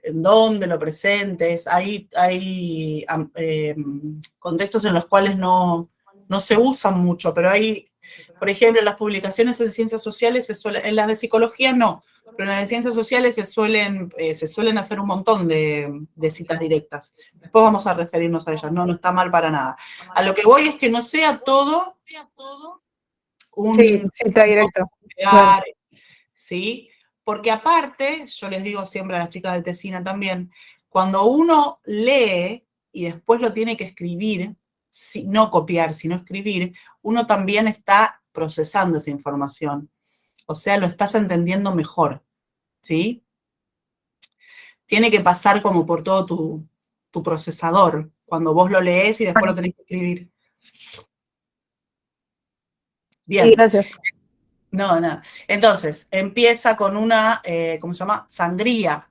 en dónde lo presentes. Hay contextos en los cuales no se usan mucho, pero hay, por ejemplo, en las publicaciones en ciencias sociales, en las de psicología no, pero en las de ciencias sociales se suelen hacer un montón de citas directas. Después vamos a referirnos a ellas, no está mal para nada. A lo que voy es que no sea todo un... Sí, cita directa. Claro. ¿Sí? Porque aparte, yo les digo siempre a las chicas de Tesina también, cuando uno lee y después lo tiene que escribir, no copiar, sino escribir, uno también está procesando esa información. O sea, lo estás entendiendo mejor, ¿sí? Tiene que pasar como por todo tu procesador, cuando vos lo lees y después lo tenés que escribir. Bien. Sí, gracias. No. Entonces, empieza con una, ¿cómo se llama? Sangría,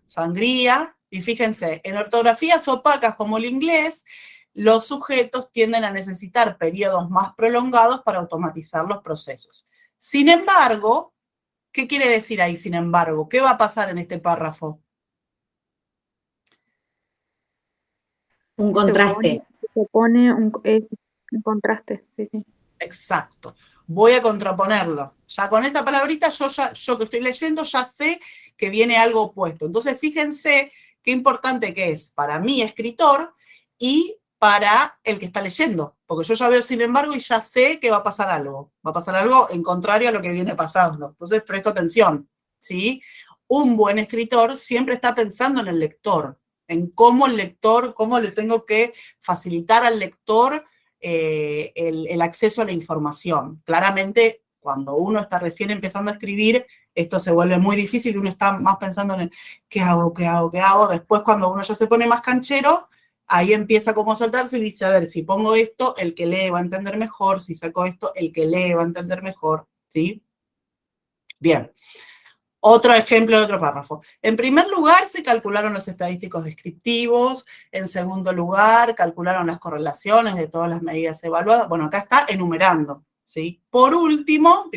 y fíjense, en ortografías opacas como el inglés, los sujetos tienden a necesitar periodos más prolongados para automatizar los procesos. Sin embargo, ¿qué quiere decir ahí, sin embargo? ¿Qué va a pasar en este párrafo? Un contraste. Se pone un contraste, sí. Exacto. Voy a contraponerlo. Ya con esta palabrita, yo que estoy leyendo, ya sé que viene algo opuesto. Entonces, fíjense qué importante que es para mi escritor y para el que está leyendo. Porque yo ya veo, sin embargo, y ya sé que va a pasar algo. Va a pasar algo en contrario a lo que viene pasando. Entonces, presto atención, ¿sí? Un buen escritor siempre está pensando en el lector, en cómo le tengo que facilitar al lector el acceso a la información. Claramente, cuando uno está recién empezando a escribir, esto se vuelve muy difícil y uno está más pensando en ¿qué hago? Después, cuando uno ya se pone más canchero, ahí empieza como a soltarse y dice, a ver, si pongo esto, el que lee va a entender mejor, si saco esto, el que lee va a entender mejor, ¿sí? Bien. Otro ejemplo de otro párrafo. En primer lugar, se calcularon los estadísticos descriptivos. En segundo lugar, calcularon las correlaciones de todas las medidas evaluadas. Bueno, acá está enumerando, ¿sí? Por último,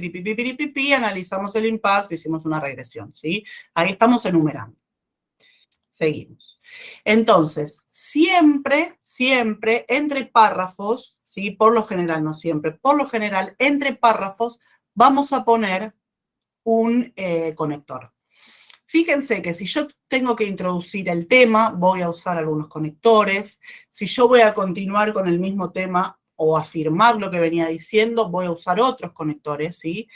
analizamos el impacto, hicimos una regresión, ¿sí? Ahí estamos enumerando. Seguimos. Entonces, siempre entre párrafos, ¿sí? Por lo general, no siempre, por lo general, entre párrafos vamos a poner un conector. Fíjense que si yo tengo que introducir el tema, voy a usar algunos conectores. Si yo voy a continuar con el mismo tema o afirmar lo que venía diciendo, voy a usar otros conectores, ¿sí?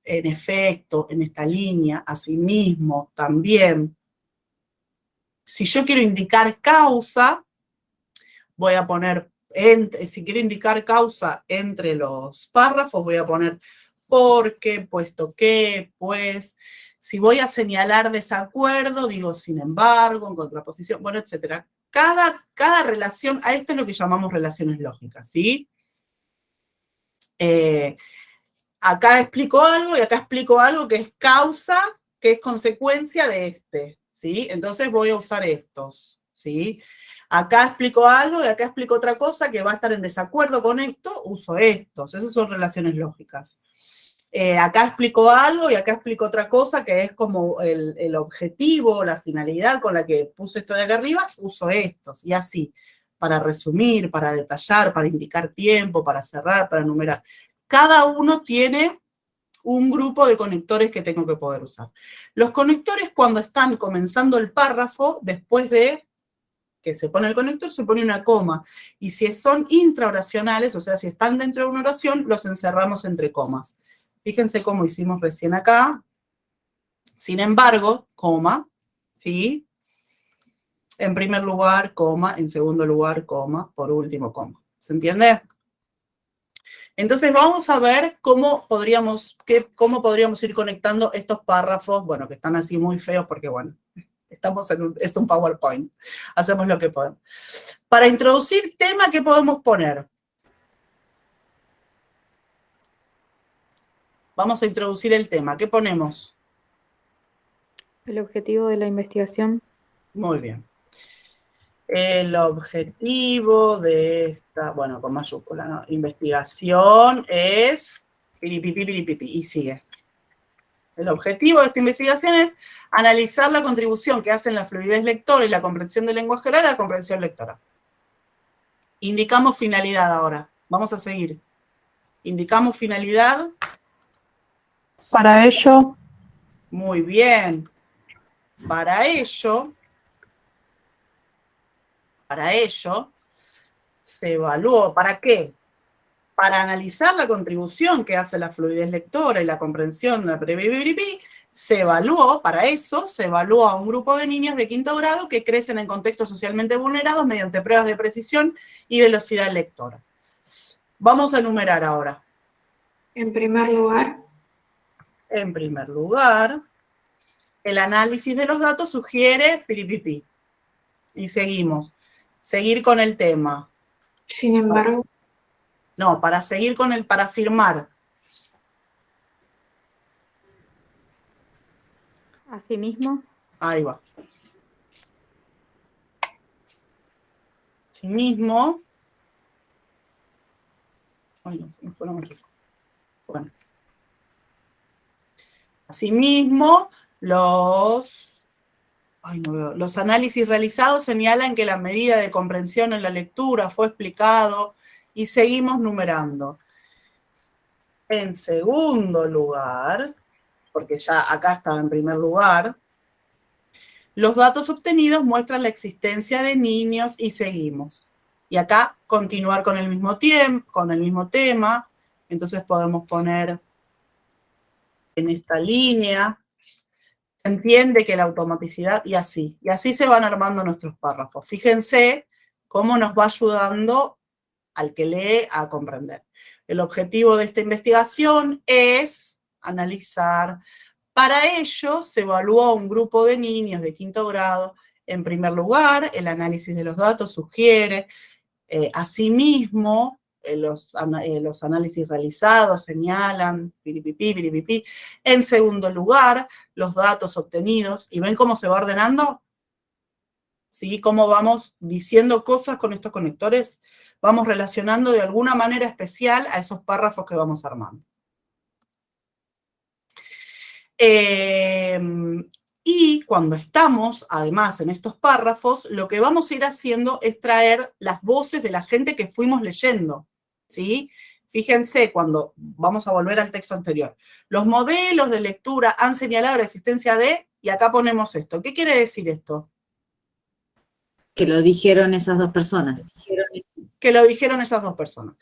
En efecto, en esta línea, asimismo, también. Si yo quiero indicar causa, voy a poner, si quiero indicar causa entre los párrafos, voy a poner porque, puesto que, pues, si voy a señalar desacuerdo, digo sin embargo, en contraposición, bueno, etcétera. Cada relación, a esto es lo que llamamos relaciones lógicas, ¿sí? Acá explico algo y acá explico algo que es causa, que es consecuencia de este, ¿sí? Entonces voy a usar estos, ¿sí? Acá explico algo y acá explico otra cosa que va a estar en desacuerdo con esto, uso estos. Esas son relaciones lógicas. Acá explico algo y acá explico otra cosa que es como el objetivo, la finalidad con la que puse esto de acá arriba, uso estos. Y así, para resumir, para detallar, para indicar tiempo, para cerrar, para enumerar. Cada uno tiene un grupo de conectores que tengo que poder usar. Los conectores, cuando están comenzando el párrafo, después de que se pone el conector, se pone una coma. Y si son intraoracionales, o sea, si están dentro de una oración, los encerramos entre comas. Fíjense cómo hicimos recién acá. Sin embargo, coma, ¿sí? En primer lugar, coma. En segundo lugar, coma. Por último, coma. ¿Se entiende? Entonces vamos a ver cómo podríamos ir conectando estos párrafos, bueno, que están así muy feos porque, bueno, es un PowerPoint. Hacemos lo que podemos. Para introducir tema, ¿qué podemos poner? Vamos a introducir el tema. ¿Qué ponemos? El objetivo de la investigación. Muy bien. El objetivo de esta, bueno, con mayúscula, ¿no? Investigación es piripipi, piripipi, y sigue. El objetivo de esta investigación es analizar la contribución que hacen la fluidez lectora y la comprensión del lenguaje oral a la comprensión lectora. Indicamos finalidad ahora. Vamos a seguir. Indicamos finalidad. Para ello, Muy bien. Para ello, se evaluó. ¿Para qué? Para analizar la contribución que hace la fluidez lectora y la comprensión de la se evaluó, para eso, se evaluó a un grupo de niños de 5º grado que crecen en contextos socialmente vulnerados mediante pruebas de precisión y velocidad lectora. Vamos a enumerar ahora. En primer lugar, En primer lugar, el análisis de los datos sugiere piripipi. Y seguimos. Seguir con el tema. sin embargo, No, para seguir con el, para afirmar. asimismo, Ahí va. Asimismo. Ay, no, se me fue la mayúscula. Bueno. Asimismo, los análisis realizados señalan que la medida de comprensión en la lectura fue explicado y seguimos numerando. En segundo lugar, porque ya acá estaba en primer lugar, los datos obtenidos muestran la existencia de niños y seguimos. Y acá continuar con el mismo tema, entonces podemos poner en esta línea. Entiende que la automaticidad, y así se van armando nuestros párrafos. Fíjense cómo nos va ayudando al que lee a comprender. El objetivo de esta investigación es analizar. Para ello se evaluó a un grupo de niños de 5º grado. En primer lugar, el análisis de los datos sugiere, asimismo, los análisis realizados señalan, piripipi, piripipi. En segundo lugar, los datos obtenidos. ¿Y ven cómo se va ordenando? ¿Sí? Cómo vamos diciendo cosas con estos conectores. Vamos relacionando de alguna manera especial a esos párrafos que vamos armando. Y cuando estamos, además, en estos párrafos, lo que vamos a ir haciendo es traer las voces de la gente que fuimos leyendo, ¿sí? Fíjense, cuando vamos a volver al texto anterior. Los modelos de lectura han señalado la existencia de, y acá ponemos esto. ¿Qué quiere decir esto? Que lo dijeron esas dos personas. Que lo dijeron esas dos personas.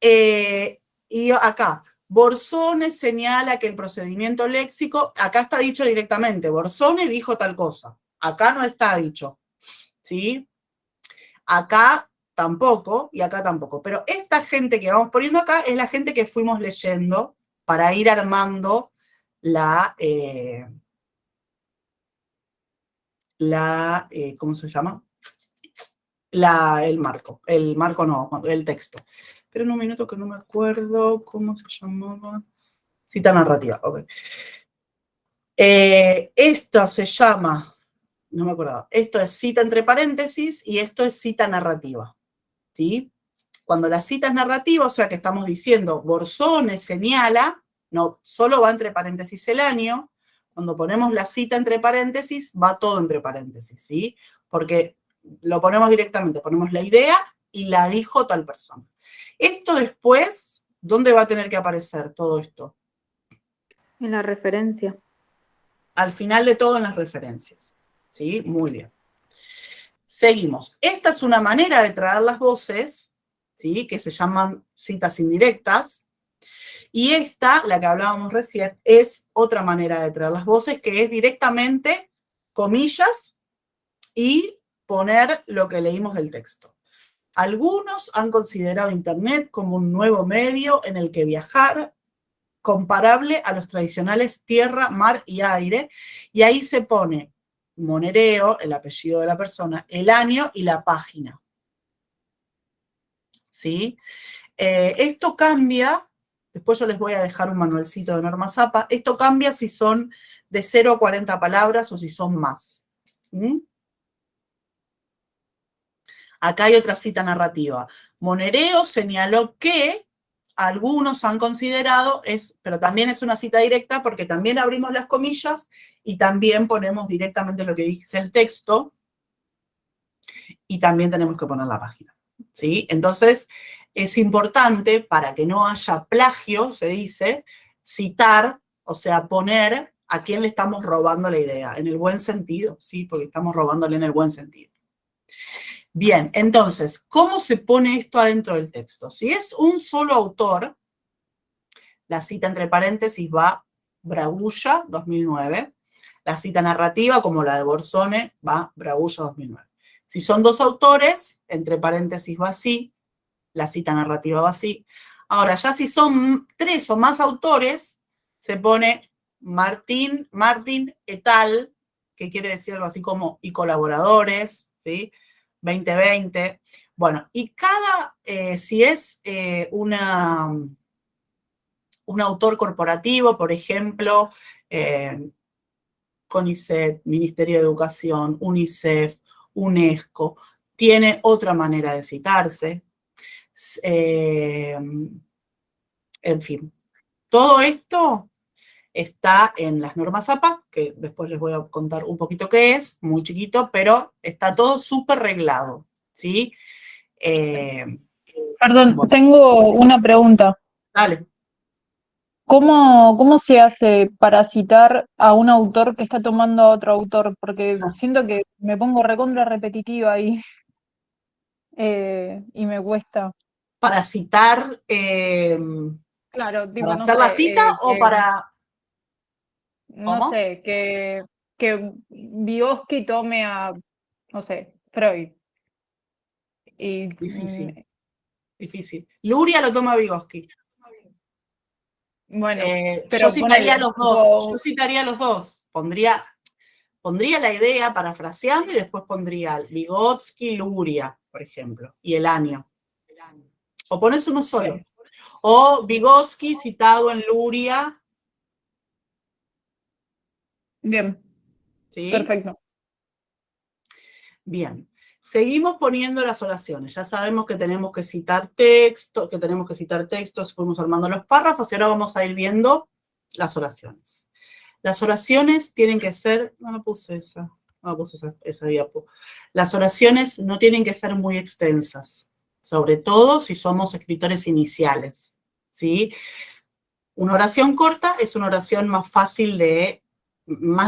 Y acá, Borsone señala que el procedimiento léxico, acá está dicho directamente, Borsone dijo tal cosa, acá no está dicho, ¿sí? Acá tampoco y acá tampoco, pero esta gente que vamos poniendo acá es la gente que fuimos leyendo para ir armando ¿cómo se llama? El marco no, el texto. Pero en un minuto que no me acuerdo cómo se llamaba. Cita narrativa, ok. Esto se llama, no me acuerdo, esto es cita entre paréntesis y esto es cita narrativa, ¿sí? Cuando la cita es narrativa, o sea que estamos diciendo Borsone señala, no, solo va entre paréntesis el año. Cuando ponemos la cita entre paréntesis, va todo entre paréntesis, ¿sí? Porque lo ponemos directamente, ponemos la idea y la dijo tal persona. Esto después, ¿dónde va a tener que aparecer todo esto? en la referencia. Al final de todo en las referencias, ¿sí? Muy bien. Seguimos. Esta es una manera de traer las voces, ¿sí? Que se llaman citas indirectas. Y esta, la que hablábamos recién, es otra manera de traer las voces, que es directamente comillas y poner lo que leímos del texto. Algunos han considerado Internet como un nuevo medio en el que viajar, comparable a los tradicionales tierra, mar y aire, y ahí se pone Monereo, el apellido de la persona, el año y la página. ¿Sí? Esto cambia, después yo les voy a dejar un manualcito de Norma Zappa, esto cambia si son de 0 a 40 palabras o si son más. ¿Mm? Acá hay otra cita narrativa. Monereo señaló que algunos han considerado, pero también es una cita directa porque también abrimos las comillas y también ponemos directamente lo que dice el texto y también tenemos que poner la página, ¿sí? Entonces, es importante, para que no haya plagio, se dice, citar, o sea, poner a quién le estamos robando la idea, en el buen sentido, ¿sí? Porque estamos robándole en el buen sentido. Bien, entonces, ¿cómo se pone esto adentro del texto? Si es un solo autor, la cita entre paréntesis va Bragulla, 2009. La cita narrativa, como la de Borsone, va Bragulla, 2009. Si son dos autores, entre paréntesis va así, la cita narrativa va así. Ahora, ya si son 3 o más autores, se pone Martín et al, que quiere decir algo así como y colaboradores, ¿sí? 2020. Bueno, y si es un autor corporativo, por ejemplo, CONICET, Ministerio de Educación, UNICEF, UNESCO, tiene otra manera de citarse. En fin, todo esto está en las normas APA, que después les voy a contar un poquito qué es, muy chiquito, pero está todo súper reglado, ¿sí? Perdón, Bueno, tengo una pregunta. dale. ¿Cómo se hace para citar a un autor que está tomando a otro autor? Porque siento que me pongo recontra repetitiva y me cuesta. Para citar, Claro, tipo, para no hacer la sé, cita o para... no ¿Cómo? sé, que Vygotsky tome a, no sé, Freud. Y, Difícil. Luria lo toma Vygotsky. bueno, Yo pero citaría a ponele, los dos. tipo, Yo citaría a los dos. Pondría la idea parafraseando y después pondría Vygotsky, Luria, por ejemplo, y el año. O pones uno solo. bien. O Vygotsky citado en Luria. Bien, ¿Sí? perfecto. Bien. Seguimos poniendo las oraciones. Ya sabemos que tenemos que citar textos, fuimos armando los párrafos y ahora vamos a ir viendo las oraciones. Las oraciones tienen que ser, no puse esa diapo. Las oraciones no tienen que ser muy extensas, sobre todo si somos escritores iniciales, ¿sí? Una oración corta es una oración más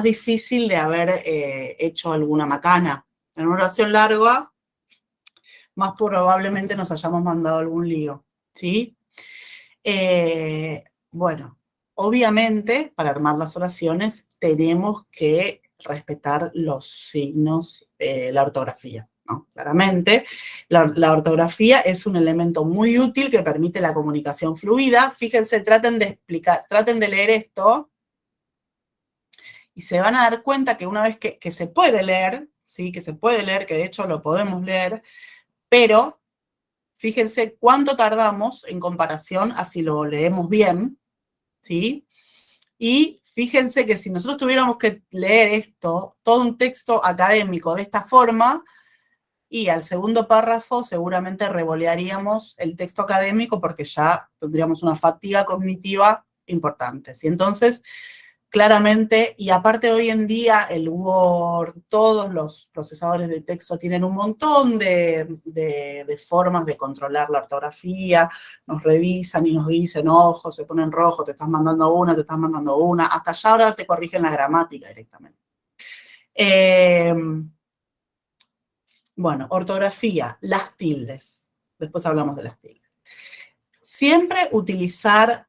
difícil de haber hecho alguna macana. En una oración larga, más probablemente nos hayamos mandado algún lío, ¿sí? Bueno, obviamente, para armar las oraciones tenemos que respetar los signos, la ortografía, ¿no? Claramente, la ortografía es un elemento muy útil que permite la comunicación fluida. Fíjense, traten de leer esto y se van a dar cuenta que una vez que se puede leer, ¿sí? Que se puede leer, que de hecho lo podemos leer, pero fíjense cuánto tardamos en comparación a si lo leemos bien, ¿sí? Y fíjense que si nosotros tuviéramos que leer esto, todo un texto académico de esta forma, y al segundo párrafo seguramente revolearíamos el texto académico porque ya tendríamos una fatiga cognitiva importante, ¿sí? Entonces, claramente, y aparte hoy en día el Word, todos los procesadores de texto tienen un montón de formas de controlar la ortografía, nos revisan y nos dicen, ojo, se pone en rojo, te estás mandando una, hasta ya ahora te corrigen la gramática directamente. Bueno, ortografía, las tildes, después hablamos de las tildes. Siempre utilizar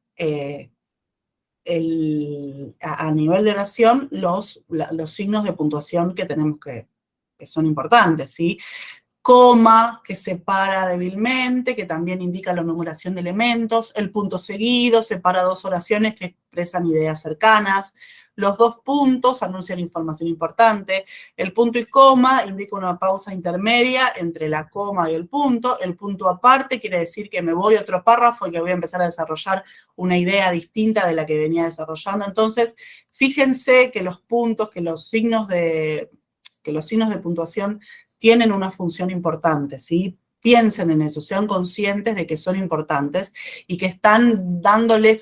a nivel de oración los signos de puntuación que tenemos que son importantes, ¿sí? Coma, que separa débilmente, que también indica la numeración de elementos, el punto seguido, separa dos oraciones que expresan ideas cercanas, los dos puntos anuncian información importante, el punto y coma indica una pausa intermedia entre la coma y el punto aparte quiere decir que me voy a otro párrafo y que voy a empezar a desarrollar una idea distinta de la que venía desarrollando. Entonces, fíjense que los puntos, que los signos de puntuación tienen una función importante, ¿sí? Piensen en eso, sean conscientes de que son importantes y que están dándole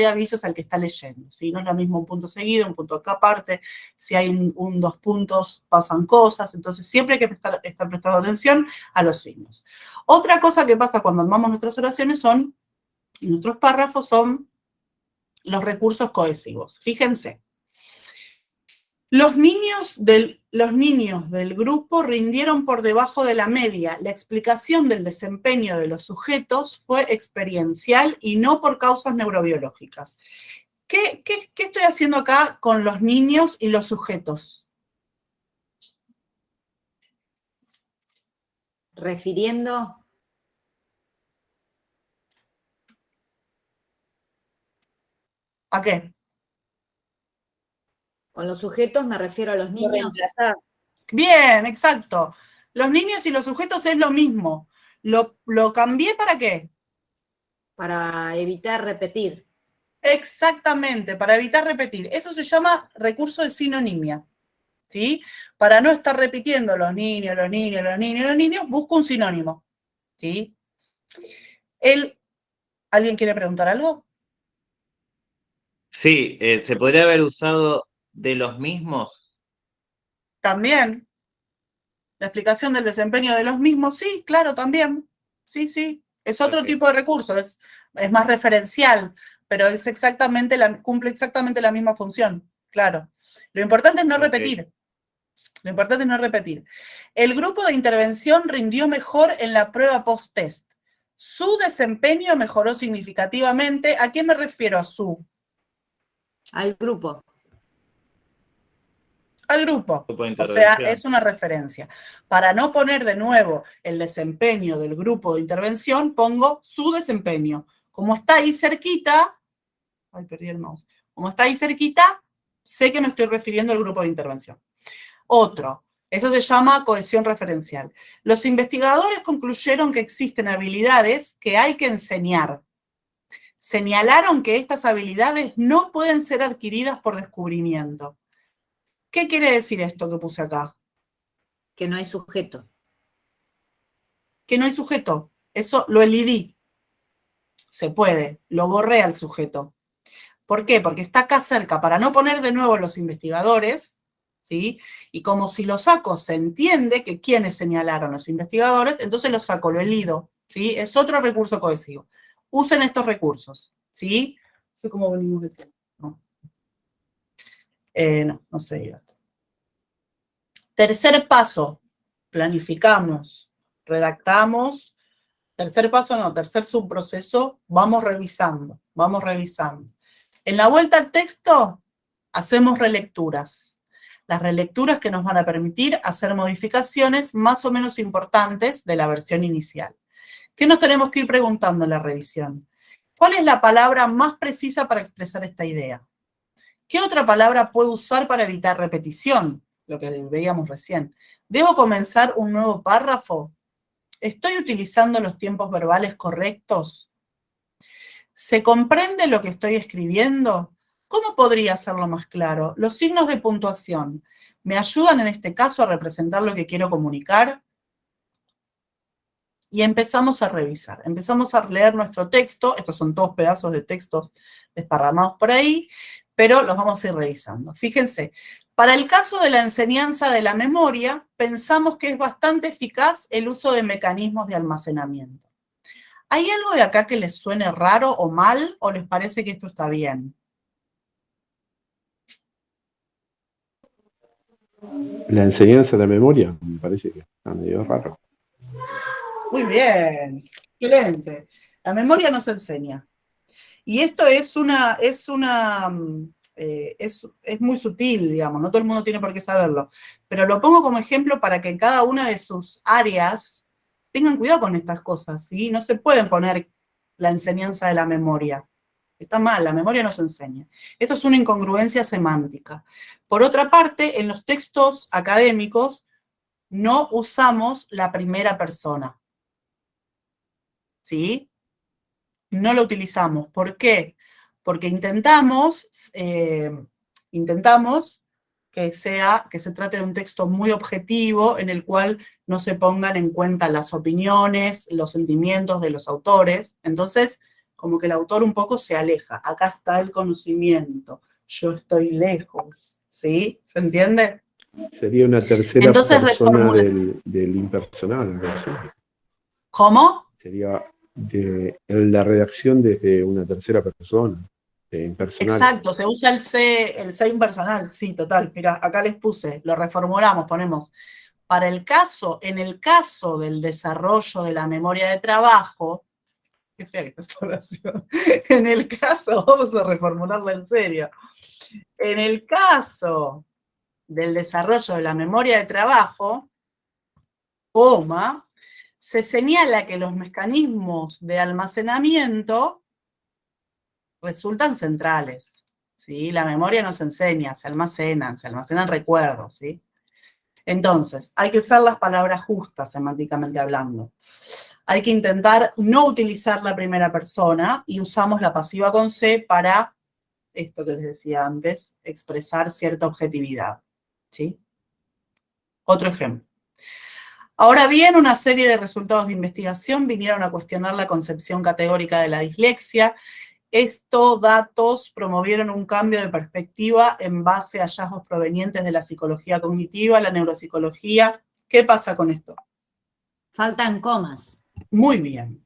avisos al que está leyendo, ¿sí? No es lo mismo un punto seguido, un punto acá aparte, si hay dos puntos pasan cosas, entonces siempre hay que estar prestando atención a los signos. Otra cosa que pasa cuando armamos nuestras oraciones nuestros párrafos son los recursos cohesivos. Fíjense. Los niños del grupo rindieron por debajo de la media. La explicación del desempeño de los sujetos fue experiencial y no por causas neurobiológicas. ¿Qué estoy haciendo acá con los niños y los sujetos? Refiriendo, ¿A qué? con los sujetos me refiero a los Lo niños. reemplazás. Bien, exacto. Los niños y los sujetos es lo mismo. ¿Lo cambié para qué? Para evitar repetir. Exactamente, para evitar repetir. Eso se llama recurso de sinonimia, ¿sí? Para no estar repitiendo los niños, busco un sinónimo, ¿sí? ¿Alguien quiere preguntar algo? Sí, ¿se podría haber usado de los mismos? También. La explicación del desempeño de los mismos, sí, claro, también. Sí, sí. Es otro Ok. tipo de recurso, es más referencial, pero cumple exactamente la misma función, claro. Lo importante es no repetir. Lo importante es no repetir. El grupo de intervención rindió mejor en la prueba post-test. Su desempeño mejoró significativamente. ¿A qué me refiero a su? Al grupo. Al grupo. Grupo de O sea, intervención. es una referencia. Para no poner de nuevo el desempeño del grupo de intervención, pongo su desempeño. Como está ahí cerquita, ay, perdí el mouse. Como está ahí cerquita, sé que me estoy refiriendo al grupo de intervención. Otro, eso se llama cohesión referencial. Los investigadores concluyeron que existen habilidades que hay que enseñar. Señalaron que estas habilidades no pueden ser adquiridas por descubrimiento. ¿Qué quiere decir esto que puse acá? Que no hay sujeto. Que no hay sujeto. Eso lo elidí. Se puede. Lo borré al sujeto. ¿Por qué? Porque está acá cerca. Para no poner de nuevo los investigadores, ¿sí? Y como si lo saco se entiende que quienes señalaron los investigadores, entonces lo saco, lo elido, ¿sí? Es otro recurso cohesivo. Usen estos recursos, ¿sí? No sé cómo venimos de tiempo. No sé esto. Tercer paso, planificamos, redactamos. Tercer paso no, tercer subproceso, vamos revisando, vamos revisando. En la vuelta al texto, hacemos relecturas. Las relecturas que nos van a permitir hacer modificaciones más o menos importantes de la versión inicial. ¿Qué nos tenemos que ir preguntando en la revisión? ¿Cuál es la palabra más precisa para expresar esta idea? ¿Qué otra palabra puedo usar para evitar repetición? Lo que veíamos recién. ¿Debo comenzar un nuevo párrafo? ¿Estoy utilizando los tiempos verbales correctos? ¿Se comprende lo que estoy escribiendo? ¿Cómo podría hacerlo más claro? Los signos de puntuación, ¿me ayudan en este caso a representar lo que quiero comunicar? Y empezamos a revisar, empezamos a leer nuestro texto, estos son todos pedazos de textos desparramados por ahí, pero los vamos a ir revisando. Fíjense, para el caso de la enseñanza de la memoria, pensamos que es bastante eficaz el uso de mecanismos de almacenamiento. ¿Hay algo de acá que les suene raro o mal, o les parece que esto está bien? La enseñanza de la memoria, me parece que está medio raro. Muy bien, excelente. La memoria no se enseña. Y esto es muy sutil, digamos, no todo el mundo tiene por qué saberlo, pero lo pongo como ejemplo para que en cada una de sus áreas tengan cuidado con estas cosas, ¿sí? No se pueden poner la enseñanza de la memoria. Está mal, la memoria no se enseña. Esto es una incongruencia semántica. Por otra parte, en los textos académicos no usamos la primera persona, ¿sí? No lo utilizamos. ¿Por qué? Porque intentamos que se trate de un texto muy objetivo en el cual no se pongan en cuenta las opiniones, los sentimientos de los autores. Entonces, como que el autor un poco se aleja. Acá está el conocimiento, yo estoy lejos, ¿sí? ¿Se entiende? Sería una tercera Entonces, persona reformula. del impersonal, algo así. ¿Cómo? Sería la redacción desde una tercera persona, impersonal. Exacto, se usa el C impersonal, sí, total. Mira, acá les puse, lo reformulamos, ponemos, en el caso del desarrollo de la memoria de trabajo, qué fea que está esta oración, en el caso, vamos a reformularla en serio, en el caso del desarrollo de la memoria de trabajo, se señala que los mecanismos de almacenamiento resultan centrales, ¿sí? La memoria nos enseña, se almacenan recuerdos, ¿sí? Entonces, hay que usar las palabras justas semánticamente hablando. Hay que intentar no utilizar la primera persona y usamos la pasiva con C para, esto que les decía antes, expresar cierta objetividad, ¿sí? Otro ejemplo. Ahora bien, una serie de resultados de investigación vinieron a cuestionar la concepción categórica de la dislexia. Estos datos promovieron un cambio de perspectiva en base a hallazgos provenientes de la psicología cognitiva, la neuropsicología. ¿Qué pasa con esto? Faltan comas. Muy bien.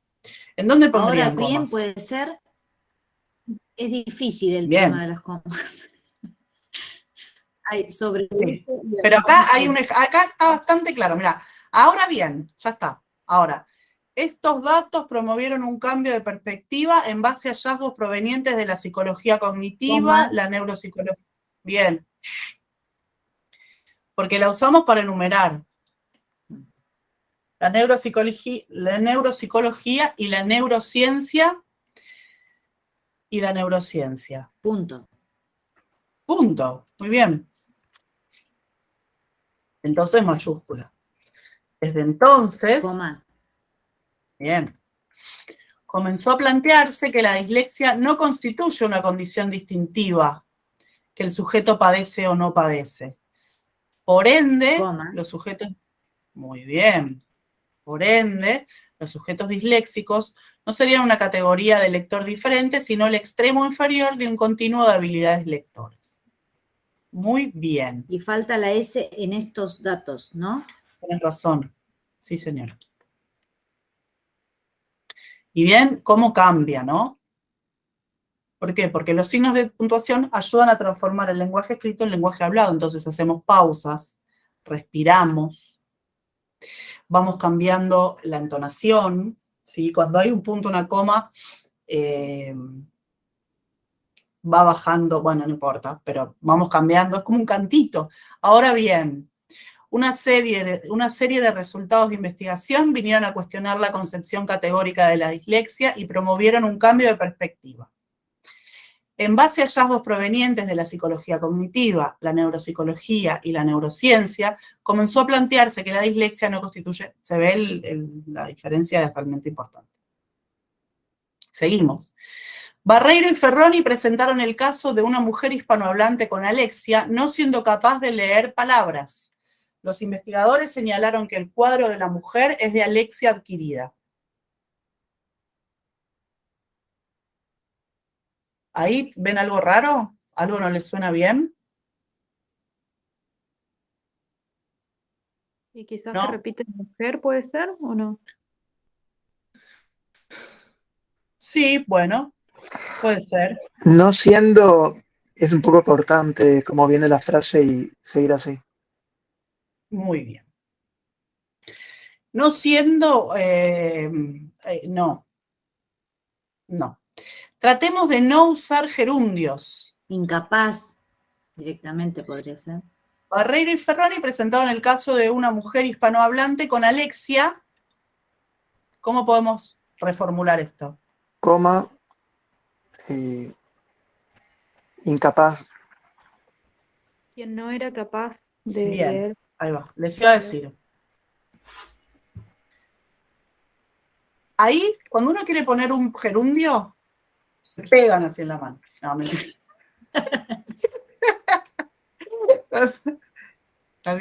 ¿En dónde Ahora pondrían bien, comas? puede ser, es difícil el Bien. tema de las comas. Hay sobre Sí. Pero acá está bastante claro. Mira, ahora bien, ya está. Ahora, estos datos promovieron un cambio de perspectiva en base a hallazgos provenientes de la psicología cognitiva, la neuropsicología. Bien. Porque la usamos para enumerar. La neuropsicología y la neurociencia. Punto. Punto. Muy bien. Entonces, mayúscula. Desde entonces, Coma. bien, comenzó a plantearse que la dislexia no constituye una condición distintiva que el sujeto padece o no padece. Por ende, Coma. los sujetos, muy bien, por ende, los sujetos disléxicos no serían una categoría de lector diferente, sino el extremo inferior de un continuo de habilidades lectores. Muy bien. Y falta la S en estos datos, ¿no? Tienes razón. Sí, señora. Y bien, cómo cambia, ¿no? ¿Por qué? Porque los signos de puntuación ayudan a transformar el lenguaje escrito en lenguaje hablado. Entonces hacemos pausas, respiramos, vamos cambiando la entonación, ¿sí? Cuando hay un punto, una coma, va bajando, bueno, no importa, pero vamos cambiando, es como un cantito. Ahora bien, una serie de resultados de investigación vinieron a cuestionar la concepción categórica de la dislexia y promovieron un cambio de perspectiva. En base a hallazgos provenientes de la psicología cognitiva, la neuropsicología y la neurociencia, comenzó a plantearse que la dislexia no constituye, se ve la diferencia es realmente importante. Seguimos. Barreiro y Ferroni presentaron el caso de una mujer hispanohablante con alexia, no siendo capaz de leer palabras. Los investigadores señalaron que el cuadro de la mujer es de alexia adquirida. ¿Ahí ven algo raro? ¿Algo no les suena bien? Y quizás ¿No? se repite mujer, ¿puede ser o no? Sí, bueno, puede ser. No siendo, es un poco cortante cómo viene la frase y seguir así. Muy bien. No siendo, no. Tratemos de no usar gerundios. Incapaz, directamente podría ser. Barreiro y Ferroni presentaron el caso de una mujer hispanohablante con alexia. ¿Cómo podemos reformular esto? Coma, incapaz. Quien no era capaz de Bien, leer. ahí va. Les iba a decir. Ahí, cuando uno quiere poner un gerundio, se pegan así en la mano. No, mentira.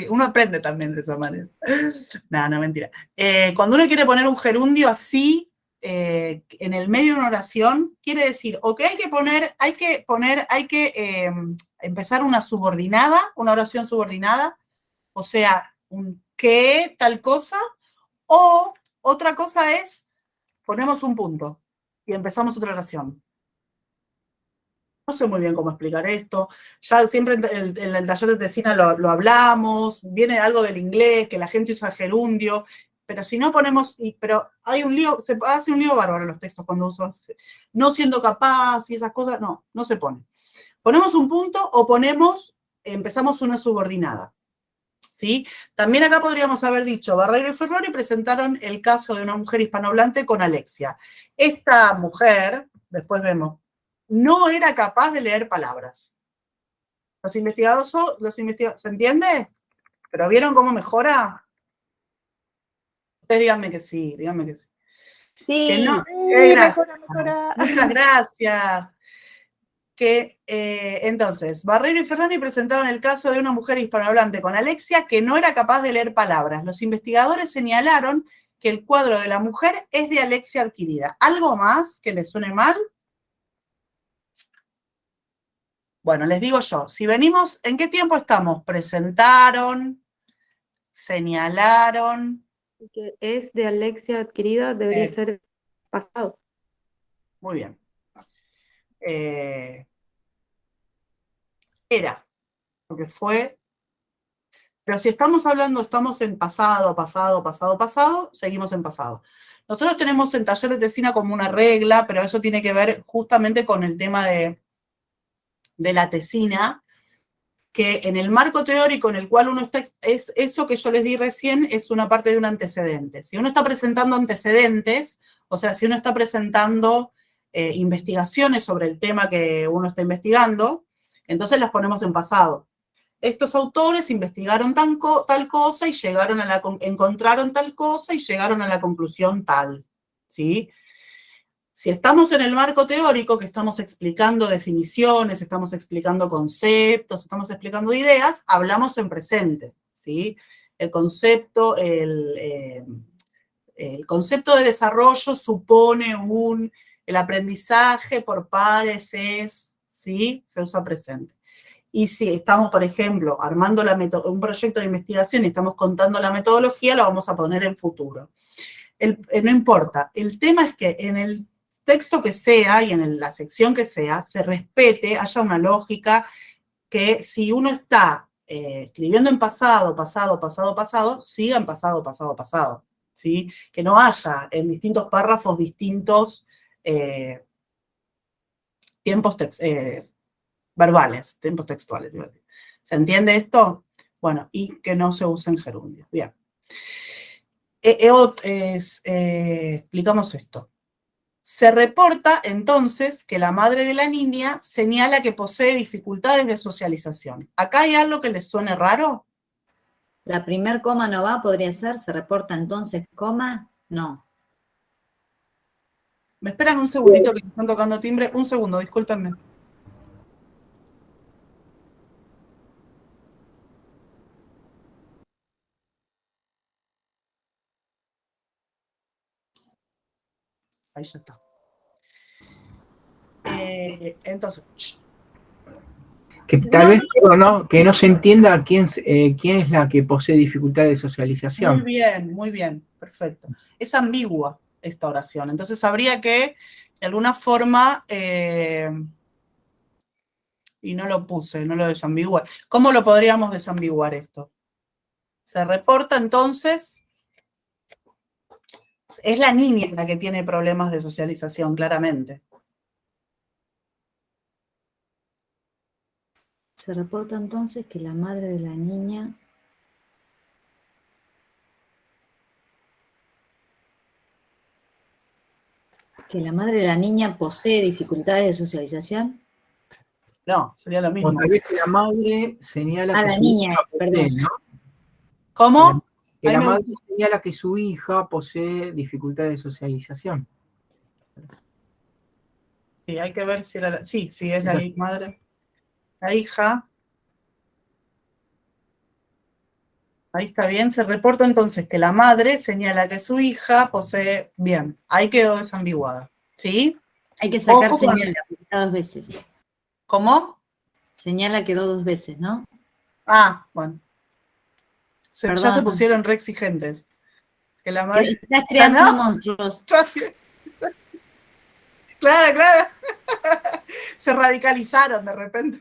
Uno aprende también de esa manera. No, mentira. Cuando uno quiere poner un gerundio así, en el medio de una oración, quiere decir, o que hay que empezar una subordinada, una oración subordinada, o sea, un que tal cosa, o otra cosa es, ponemos un punto y empezamos otra oración. No sé muy bien cómo explicar esto. Ya siempre en el taller de tesina lo hablamos, viene algo del inglés, que la gente usa gerundio, pero si no ponemos, pero hay un lío, se hace un lío bárbaro en los textos cuando usas, no siendo capaz y esas cosas, no se pone. Ponemos un punto o empezamos una subordinada. ¿Sí? También acá podríamos haber dicho, Barreiro y Ferrari presentaron el caso de una mujer hispanohablante con alexia. Esta mujer, después vemos, no era capaz de leer palabras. Los investigadores, ¿se entiende? ¿Pero vieron cómo mejora? Ustedes díganme que sí, díganme que sí. Sí, Que no, Sí, gracias. mejora. Muchas gracias. Entonces, Barreiro y Ferrari presentaron el caso de una mujer hispanohablante con alexia que no era capaz de leer palabras. Los investigadores señalaron que el cuadro de la mujer es de alexia adquirida. ¿Algo más que les suene mal? Bueno, les digo yo, si venimos, ¿en qué tiempo estamos? Presentaron, señalaron. Que es de alexia adquirida, debería ser pasado. Muy bien. Era, porque fue. Pero si estamos hablando, estamos en pasado, seguimos en pasado. Nosotros tenemos en taller de tesina como una regla, pero eso tiene que ver justamente con el tema de la tesina, que en el marco teórico en el cual uno está, es eso que yo les di recién, es una parte de un antecedente. Si uno está presentando antecedentes, o sea, si uno está presentando investigaciones sobre el tema que uno está investigando, entonces las ponemos en pasado. Estos autores investigaron tal cosa y encontraron tal cosa y llegaron a la conclusión tal, ¿sí? Si estamos en el marco teórico, que estamos explicando definiciones, estamos explicando conceptos, estamos explicando ideas, hablamos en presente, ¿sí? El concepto de desarrollo supone el aprendizaje por pares, ¿sí? Se usa presente. Y si estamos, por ejemplo, armando un proyecto de investigación y estamos contando la metodología, lo vamos a poner en futuro. No importa. El tema es que en el texto que sea y en la sección que sea, se respete, haya una lógica, que si uno está escribiendo en pasado, siga en pasado, ¿sí? Que no haya en distintos párrafos distintos tiempos verbales, tiempos textuales. ¿Se entiende esto? Bueno, y que no se usen gerundios. Bien. Explicamos esto. Se reporta entonces que la madre de la niña señala que posee dificultades de socialización. ¿Acá hay algo que les suene raro? La primer coma no va, podría ser, se reporta entonces coma, no. ¿Me esperan un segundito que me están tocando timbre? Un segundo, discúlpenme. Ahí ya está. Entonces, Que tal vez que no se entienda quién es la que posee dificultad de socialización. muy bien, perfecto. Es ambigua esta oración, entonces habría que, de alguna forma, y no lo puse, no lo desambigué. ¿Cómo lo podríamos desambiguar esto? Se reporta entonces, es la niña la que tiene problemas de socialización, claramente. Se reporta entonces que la madre de la niña posee dificultades de socialización. No, sería lo mismo. O tal vez que la madre señala la niña, perdón. ¿no? ¿Cómo? Que la madre señala que su hija posee dificultades de socialización. Sí, hay que ver si era sí, es la madre. La hija Ahí está bien. Se reporta entonces que la madre señala que su hija posee... Bien, ahí quedó desambiguada. ¿Sí? Hay que sacar Ojo con- señala dos veces. ¿Cómo? Señala quedó dos veces, ¿no? Ah, bueno. Ya se Perdón. pusieron re exigentes. Que la Que madre... estás creando ¿No? monstruos. Claro, claro. Se radicalizaron de repente.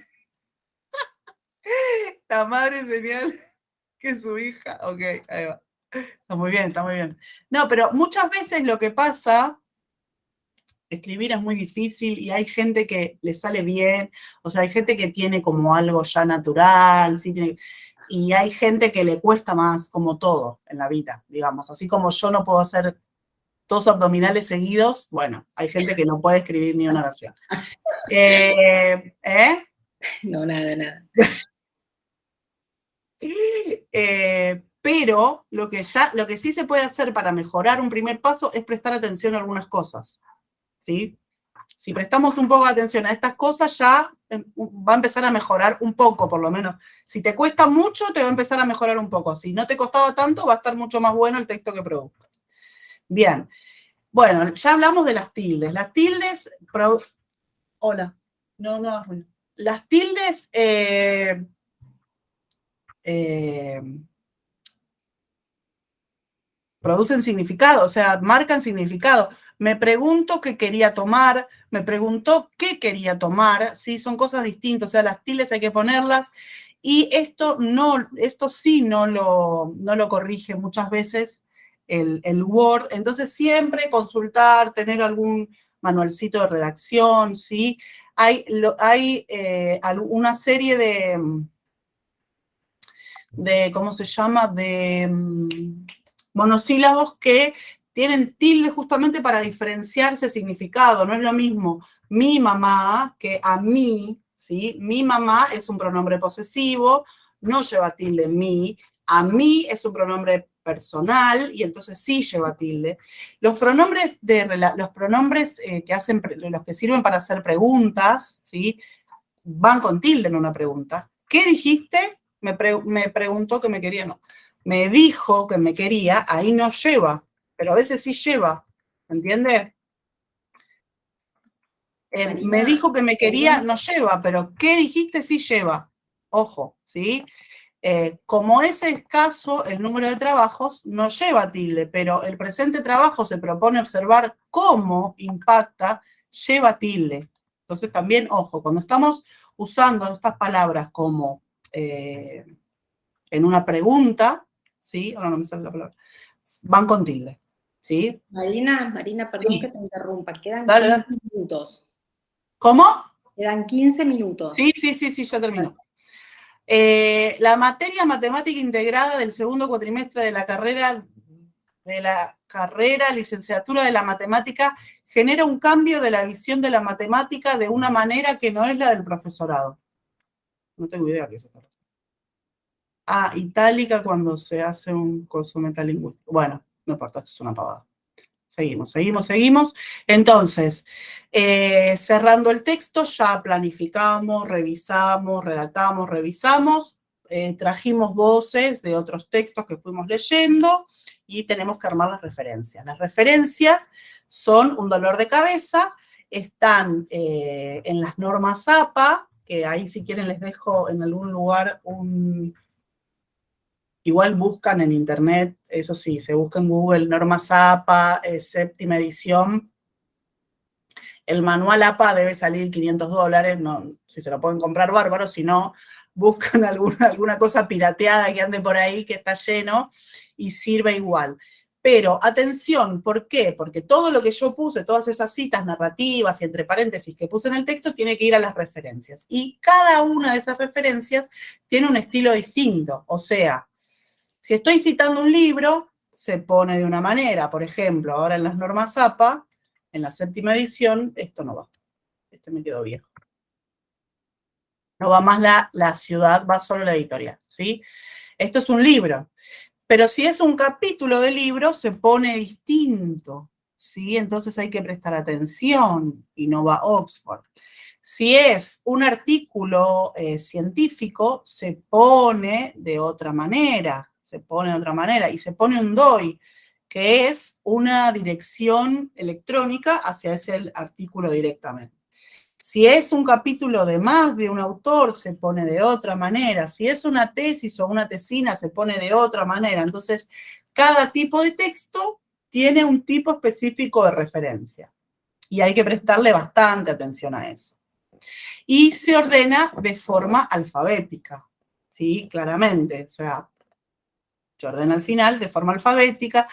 La madre señala que su hija... Ok, ahí va. Está muy bien, está muy bien. No, pero muchas veces lo que pasa... Escribir es muy difícil y hay gente que le sale bien, o sea, hay gente que tiene como algo ya natural, ¿sí? Y hay gente que le cuesta más, como todo en la vida, digamos. Así como yo no puedo hacer 2 abdominales seguidos, bueno, hay gente que no puede escribir ni una oración. No, nada. Pero lo que sí se puede hacer para mejorar un primer paso es prestar atención a algunas cosas, ¿sí? Si prestamos un poco de atención a estas cosas, ya va a empezar a mejorar un poco, por lo menos. Si te cuesta mucho, te va a empezar a mejorar un poco. Si no te costaba tanto, va a estar mucho más bueno el texto que produzcas. Bien. Bueno, ya hablamos de las tildes. Las tildes... Hola. No hagas ruido. Las tildes... producen significado, o sea, marcan significado. Me pregunto qué quería tomar, me preguntó qué quería tomar, ¿sí? Son cosas distintas, o sea, las tildes hay que ponerlas, y esto sí no lo corrige muchas veces el Word, entonces siempre consultar, tener algún manualcito de redacción, ¿sí? Hay una serie de ¿cómo se llama? De monosílabos que tienen tilde justamente para diferenciarse significado. No es lo mismo mi mamá que a mí, ¿sí? Mi mamá es un pronombre posesivo, no lleva tilde mi. A mí es un pronombre personal y entonces sí lleva tilde. Los pronombres los que sirven para hacer preguntas, ¿sí? Van con tilde en una pregunta. ¿Qué dijiste? Me preguntó que me quería, no. Me dijo que me quería, ahí no lleva, pero a veces sí lleva, ¿entiendes? Me dijo que me quería, no lleva, pero ¿qué dijiste? Sí lleva. Ojo, ¿sí? Como es escaso el número de trabajos, no lleva tilde, pero el presente trabajo se propone observar cómo impacta, lleva tilde. Entonces también, ojo, cuando estamos usando estas palabras como en una pregunta, ¿sí? Ahora no me sale la palabra. Van con tilde, ¿sí? Marina, perdón Sí. que te interrumpa. Quedan Dale, 15 dale. minutos. ¿Cómo? Quedan 15 minutos. Sí, ya terminó. La materia matemática integrada del segundo cuatrimestre de la carrera licenciatura de la matemática genera un cambio de la visión de la matemática de una manera que no es la del profesorado. No tengo idea qué es esto. Ah, itálica cuando se hace un curso metalingüístico. Bueno, no importa, esto es una pavada. Seguimos. Entonces, cerrando el texto, ya planificamos, revisamos, redactamos, revisamos, trajimos voces de otros textos que fuimos leyendo y tenemos que armar las referencias. Las referencias son un dolor de cabeza, están en las normas APA, que ahí si quieren les dejo en algún lugar Igual buscan en internet, eso sí, se busca en Google, normas APA, séptima edición. El manual APA debe salir $500, no, si se lo pueden comprar, bárbaro, si no, buscan alguna cosa pirateada que ande por ahí, que está lleno, y sirve igual. Pero, atención, ¿por qué? Porque todo lo que yo puse, todas esas citas narrativas y entre paréntesis que puse en el texto, tiene que ir a las referencias. Y cada una de esas referencias tiene un estilo distinto, o sea, si estoy citando un libro, se pone de una manera. Por ejemplo, ahora en las normas APA, en la séptima edición, esto no va. Este me quedó viejo. No va más la ciudad, va solo la editorial, ¿sí? Esto es un libro. Pero si es un capítulo de libro, se pone distinto, ¿sí? Entonces hay que prestar atención y no va Oxford. Si es un artículo científico, se pone de otra manera. se pone de otra manera, y se pone un DOI, que es una dirección electrónica hacia ese artículo directamente. Si es un capítulo de más de un autor, se pone de otra manera. Si es una tesis o una tesina, se pone de otra manera. Entonces, cada tipo de texto tiene un tipo específico de referencia. Y hay que prestarle bastante atención a eso. Y se ordena de forma alfabética, ¿sí? Claramente, o sea, se ordena al final de forma alfabética,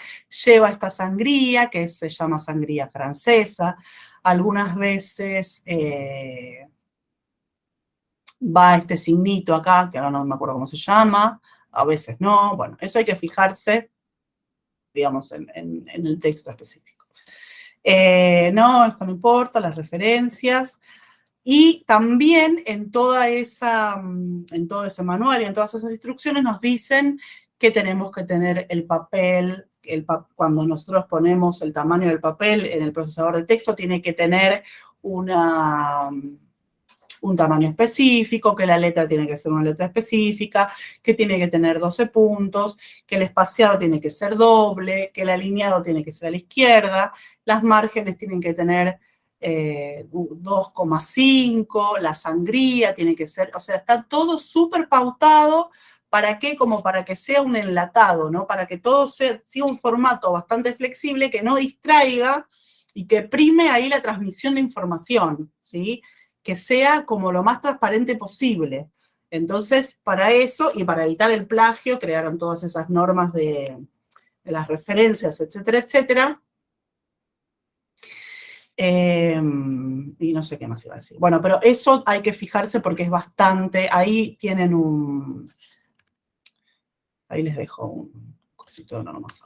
lleva esta sangría, que se llama sangría francesa, algunas veces va este signito acá, que ahora no me acuerdo cómo se llama, a veces no, bueno, eso hay que fijarse, digamos, en el texto específico. No, esto no importa, las referencias. Y también en todo ese manual y en todas esas instrucciones nos dicen que tenemos que tener el papel, cuando nosotros ponemos el tamaño del papel en el procesador de texto, tiene que tener un tamaño específico, que la letra tiene que ser una letra específica, que tiene que tener 12 puntos, que el espaciado tiene que ser doble, que el alineado tiene que ser a la izquierda, las márgenes tienen que tener 2,5, la sangría tiene que ser, o sea, está todo súper pautado. ¿Para qué? Como para que sea un enlatado, ¿no? Para que todo sea un formato bastante flexible, que no distraiga y que prime ahí la transmisión de información, ¿sí? Que sea como lo más transparente posible. Entonces, para eso y para evitar el plagio, crearon todas esas normas de las referencias, etcétera, etcétera. Y no sé qué más iba a decir. Bueno, pero eso hay que fijarse porque es bastante, ahí tienen ahí les dejo un cosito de nomás.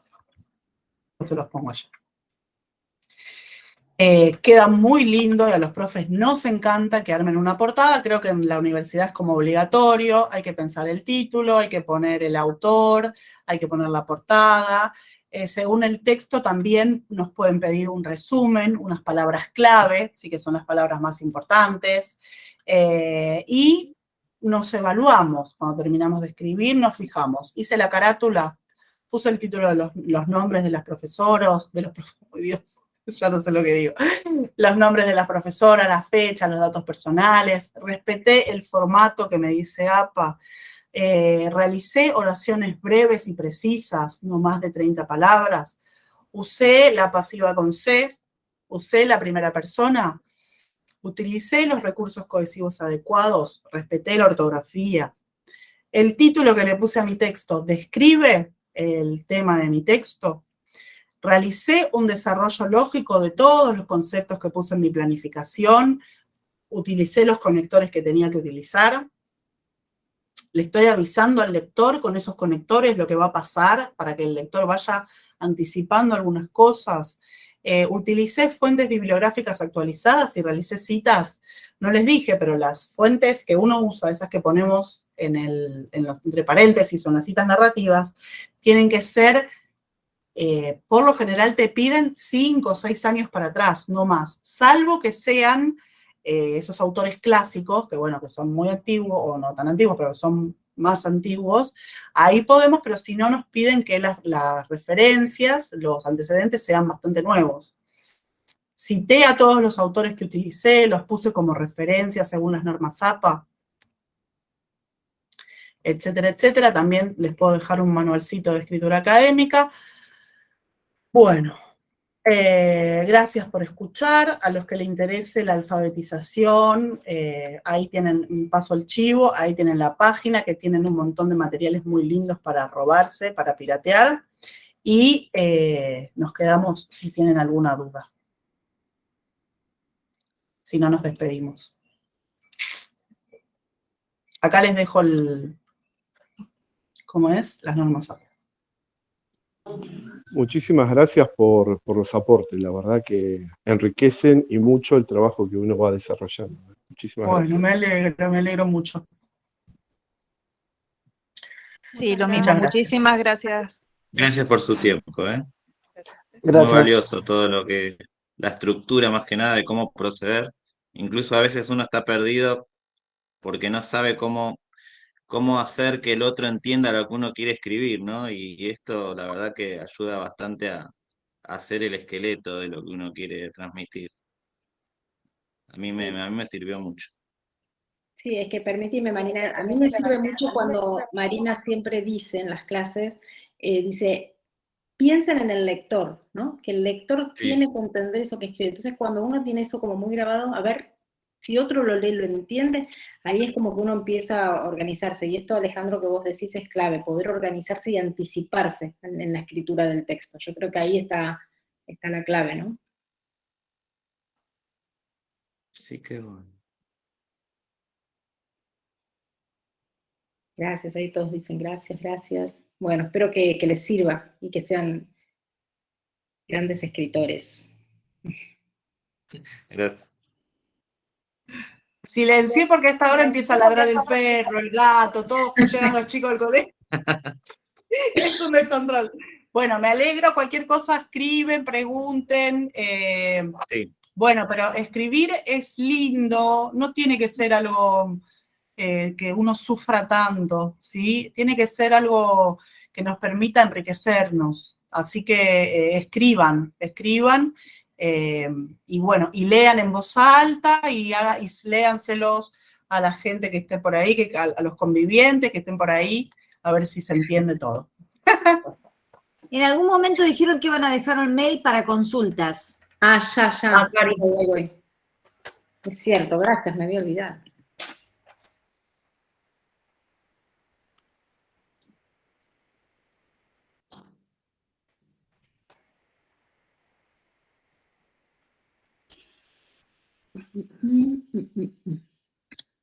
Se los pongo allá. Queda muy lindo y a los profes nos encanta que armen una portada. Creo que en la universidad es como obligatorio, hay que pensar el título, hay que poner el autor, hay que poner la portada. Según el texto también nos pueden pedir un resumen, unas palabras clave, sí que son las palabras más importantes, y nos evaluamos. Cuando terminamos de escribir nos fijamos. Hice la carátula, puse el título de los nombres de las profesoras, oh Dios, ya no sé lo que digo, los nombres de las profesoras, la fecha, los datos personales, respeté el formato que me dice APA. Realicé oraciones breves y precisas, no más de 30 palabras. Usé la pasiva con C, usé la primera persona, utilicé los recursos cohesivos adecuados, respeté la ortografía. El título que le puse a mi texto describe el tema de mi texto. Realicé un desarrollo lógico de todos los conceptos que puse en mi planificación. Utilicé los conectores que tenía que utilizar. Le estoy avisando al lector con esos conectores lo que va a pasar para que el lector vaya anticipando algunas cosas. Utilicé fuentes bibliográficas actualizadas y realicé citas. No les dije, pero las fuentes que uno usa, esas que ponemos entre paréntesis o en las citas narrativas, tienen que ser, por lo general te piden 5 o 6 años para atrás, no más. Salvo que sean esos autores clásicos, que bueno, que son muy antiguos, o no tan antiguos, pero son más antiguos, ahí podemos, pero si no nos piden que las referencias, los antecedentes sean bastante nuevos. Cité a todos los autores que utilicé, los puse como referencia según las normas APA, etcétera, etcétera. También les puedo dejar un manualcito de escritura académica. Bueno. Gracias por escuchar. A los que les interese la alfabetización, ahí tienen, paso el chivo, ahí tienen la página, que tienen un montón de materiales muy lindos para robarse, para piratear. Y nos quedamos si tienen alguna duda. Si no, nos despedimos. Acá les dejo ¿cómo es? Las normas APA. Muchísimas gracias por los aportes, la verdad que enriquecen y mucho el trabajo que uno va desarrollando. Muchísimas gracias. Bueno, me alegro mucho. Sí, lo mismo. Muchas gracias. Muchísimas gracias. Gracias por su tiempo, ¿eh? Gracias. Muy valioso todo la estructura más que nada de cómo proceder. Incluso a veces uno está perdido porque no sabe cómo cómo hacer que el otro entienda lo que uno quiere escribir, ¿no? Y esto, la verdad que ayuda bastante a hacer el esqueleto de lo que uno quiere transmitir. A mí me sirvió mucho. Sí, es que permíteme, Marina, a mí me sirve mucho cuando Marina siempre dice en las clases, dice, piensen en el lector, ¿no? Que el lector tiene que entender eso que escribe. Entonces, cuando uno tiene eso como muy grabado, a ver, si otro lo lee, lo entiende, ahí es como que uno empieza a organizarse. Y esto, Alejandro, que vos decís es clave, poder organizarse y anticiparse en la escritura del texto. Yo creo que ahí está la clave, ¿no? Sí, qué bueno. Gracias, ahí todos dicen gracias, gracias. Bueno, espero que les sirva y que sean grandes escritores. Gracias. Silencié porque a esta hora empieza a ladrar el perro, el gato, todos llegan los chicos del colegio. Es un descontrol. Bueno, me alegro, cualquier cosa escriben, pregunten. Sí. Bueno, pero escribir es lindo, no tiene que ser algo que uno sufra tanto, ¿sí? Tiene que ser algo que nos permita enriquecernos. Así que escriban, y bueno, y lean en voz alta y léanselos a la gente que esté por ahí, a los convivientes que estén por ahí, a ver si se entiende todo. En algún momento dijeron que iban a dejar un mail para consultas. Ah, ya. Voy. Es cierto, gracias, me había olvidado.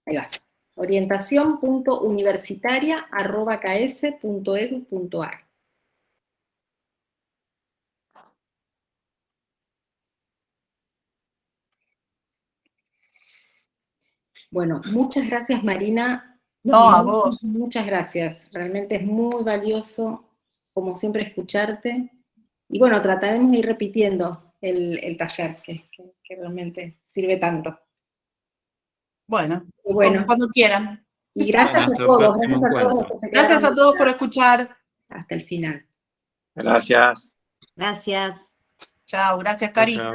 Ahí va. orientación.universitaria@ks.edu.ar. Bueno, muchas gracias, Marina. No, a vos. Muchas gracias. Realmente es muy valioso, como siempre, escucharte. Y bueno, trataremos de ir repitiendo el taller, que realmente sirve tanto. Bueno, Bueno, cuando quieran. Y gracias a todos, gracias a todos los que se quedaron. Gracias a todos por escuchar. Hasta el final. Gracias. Gracias. Chao, gracias, Cari. Chao.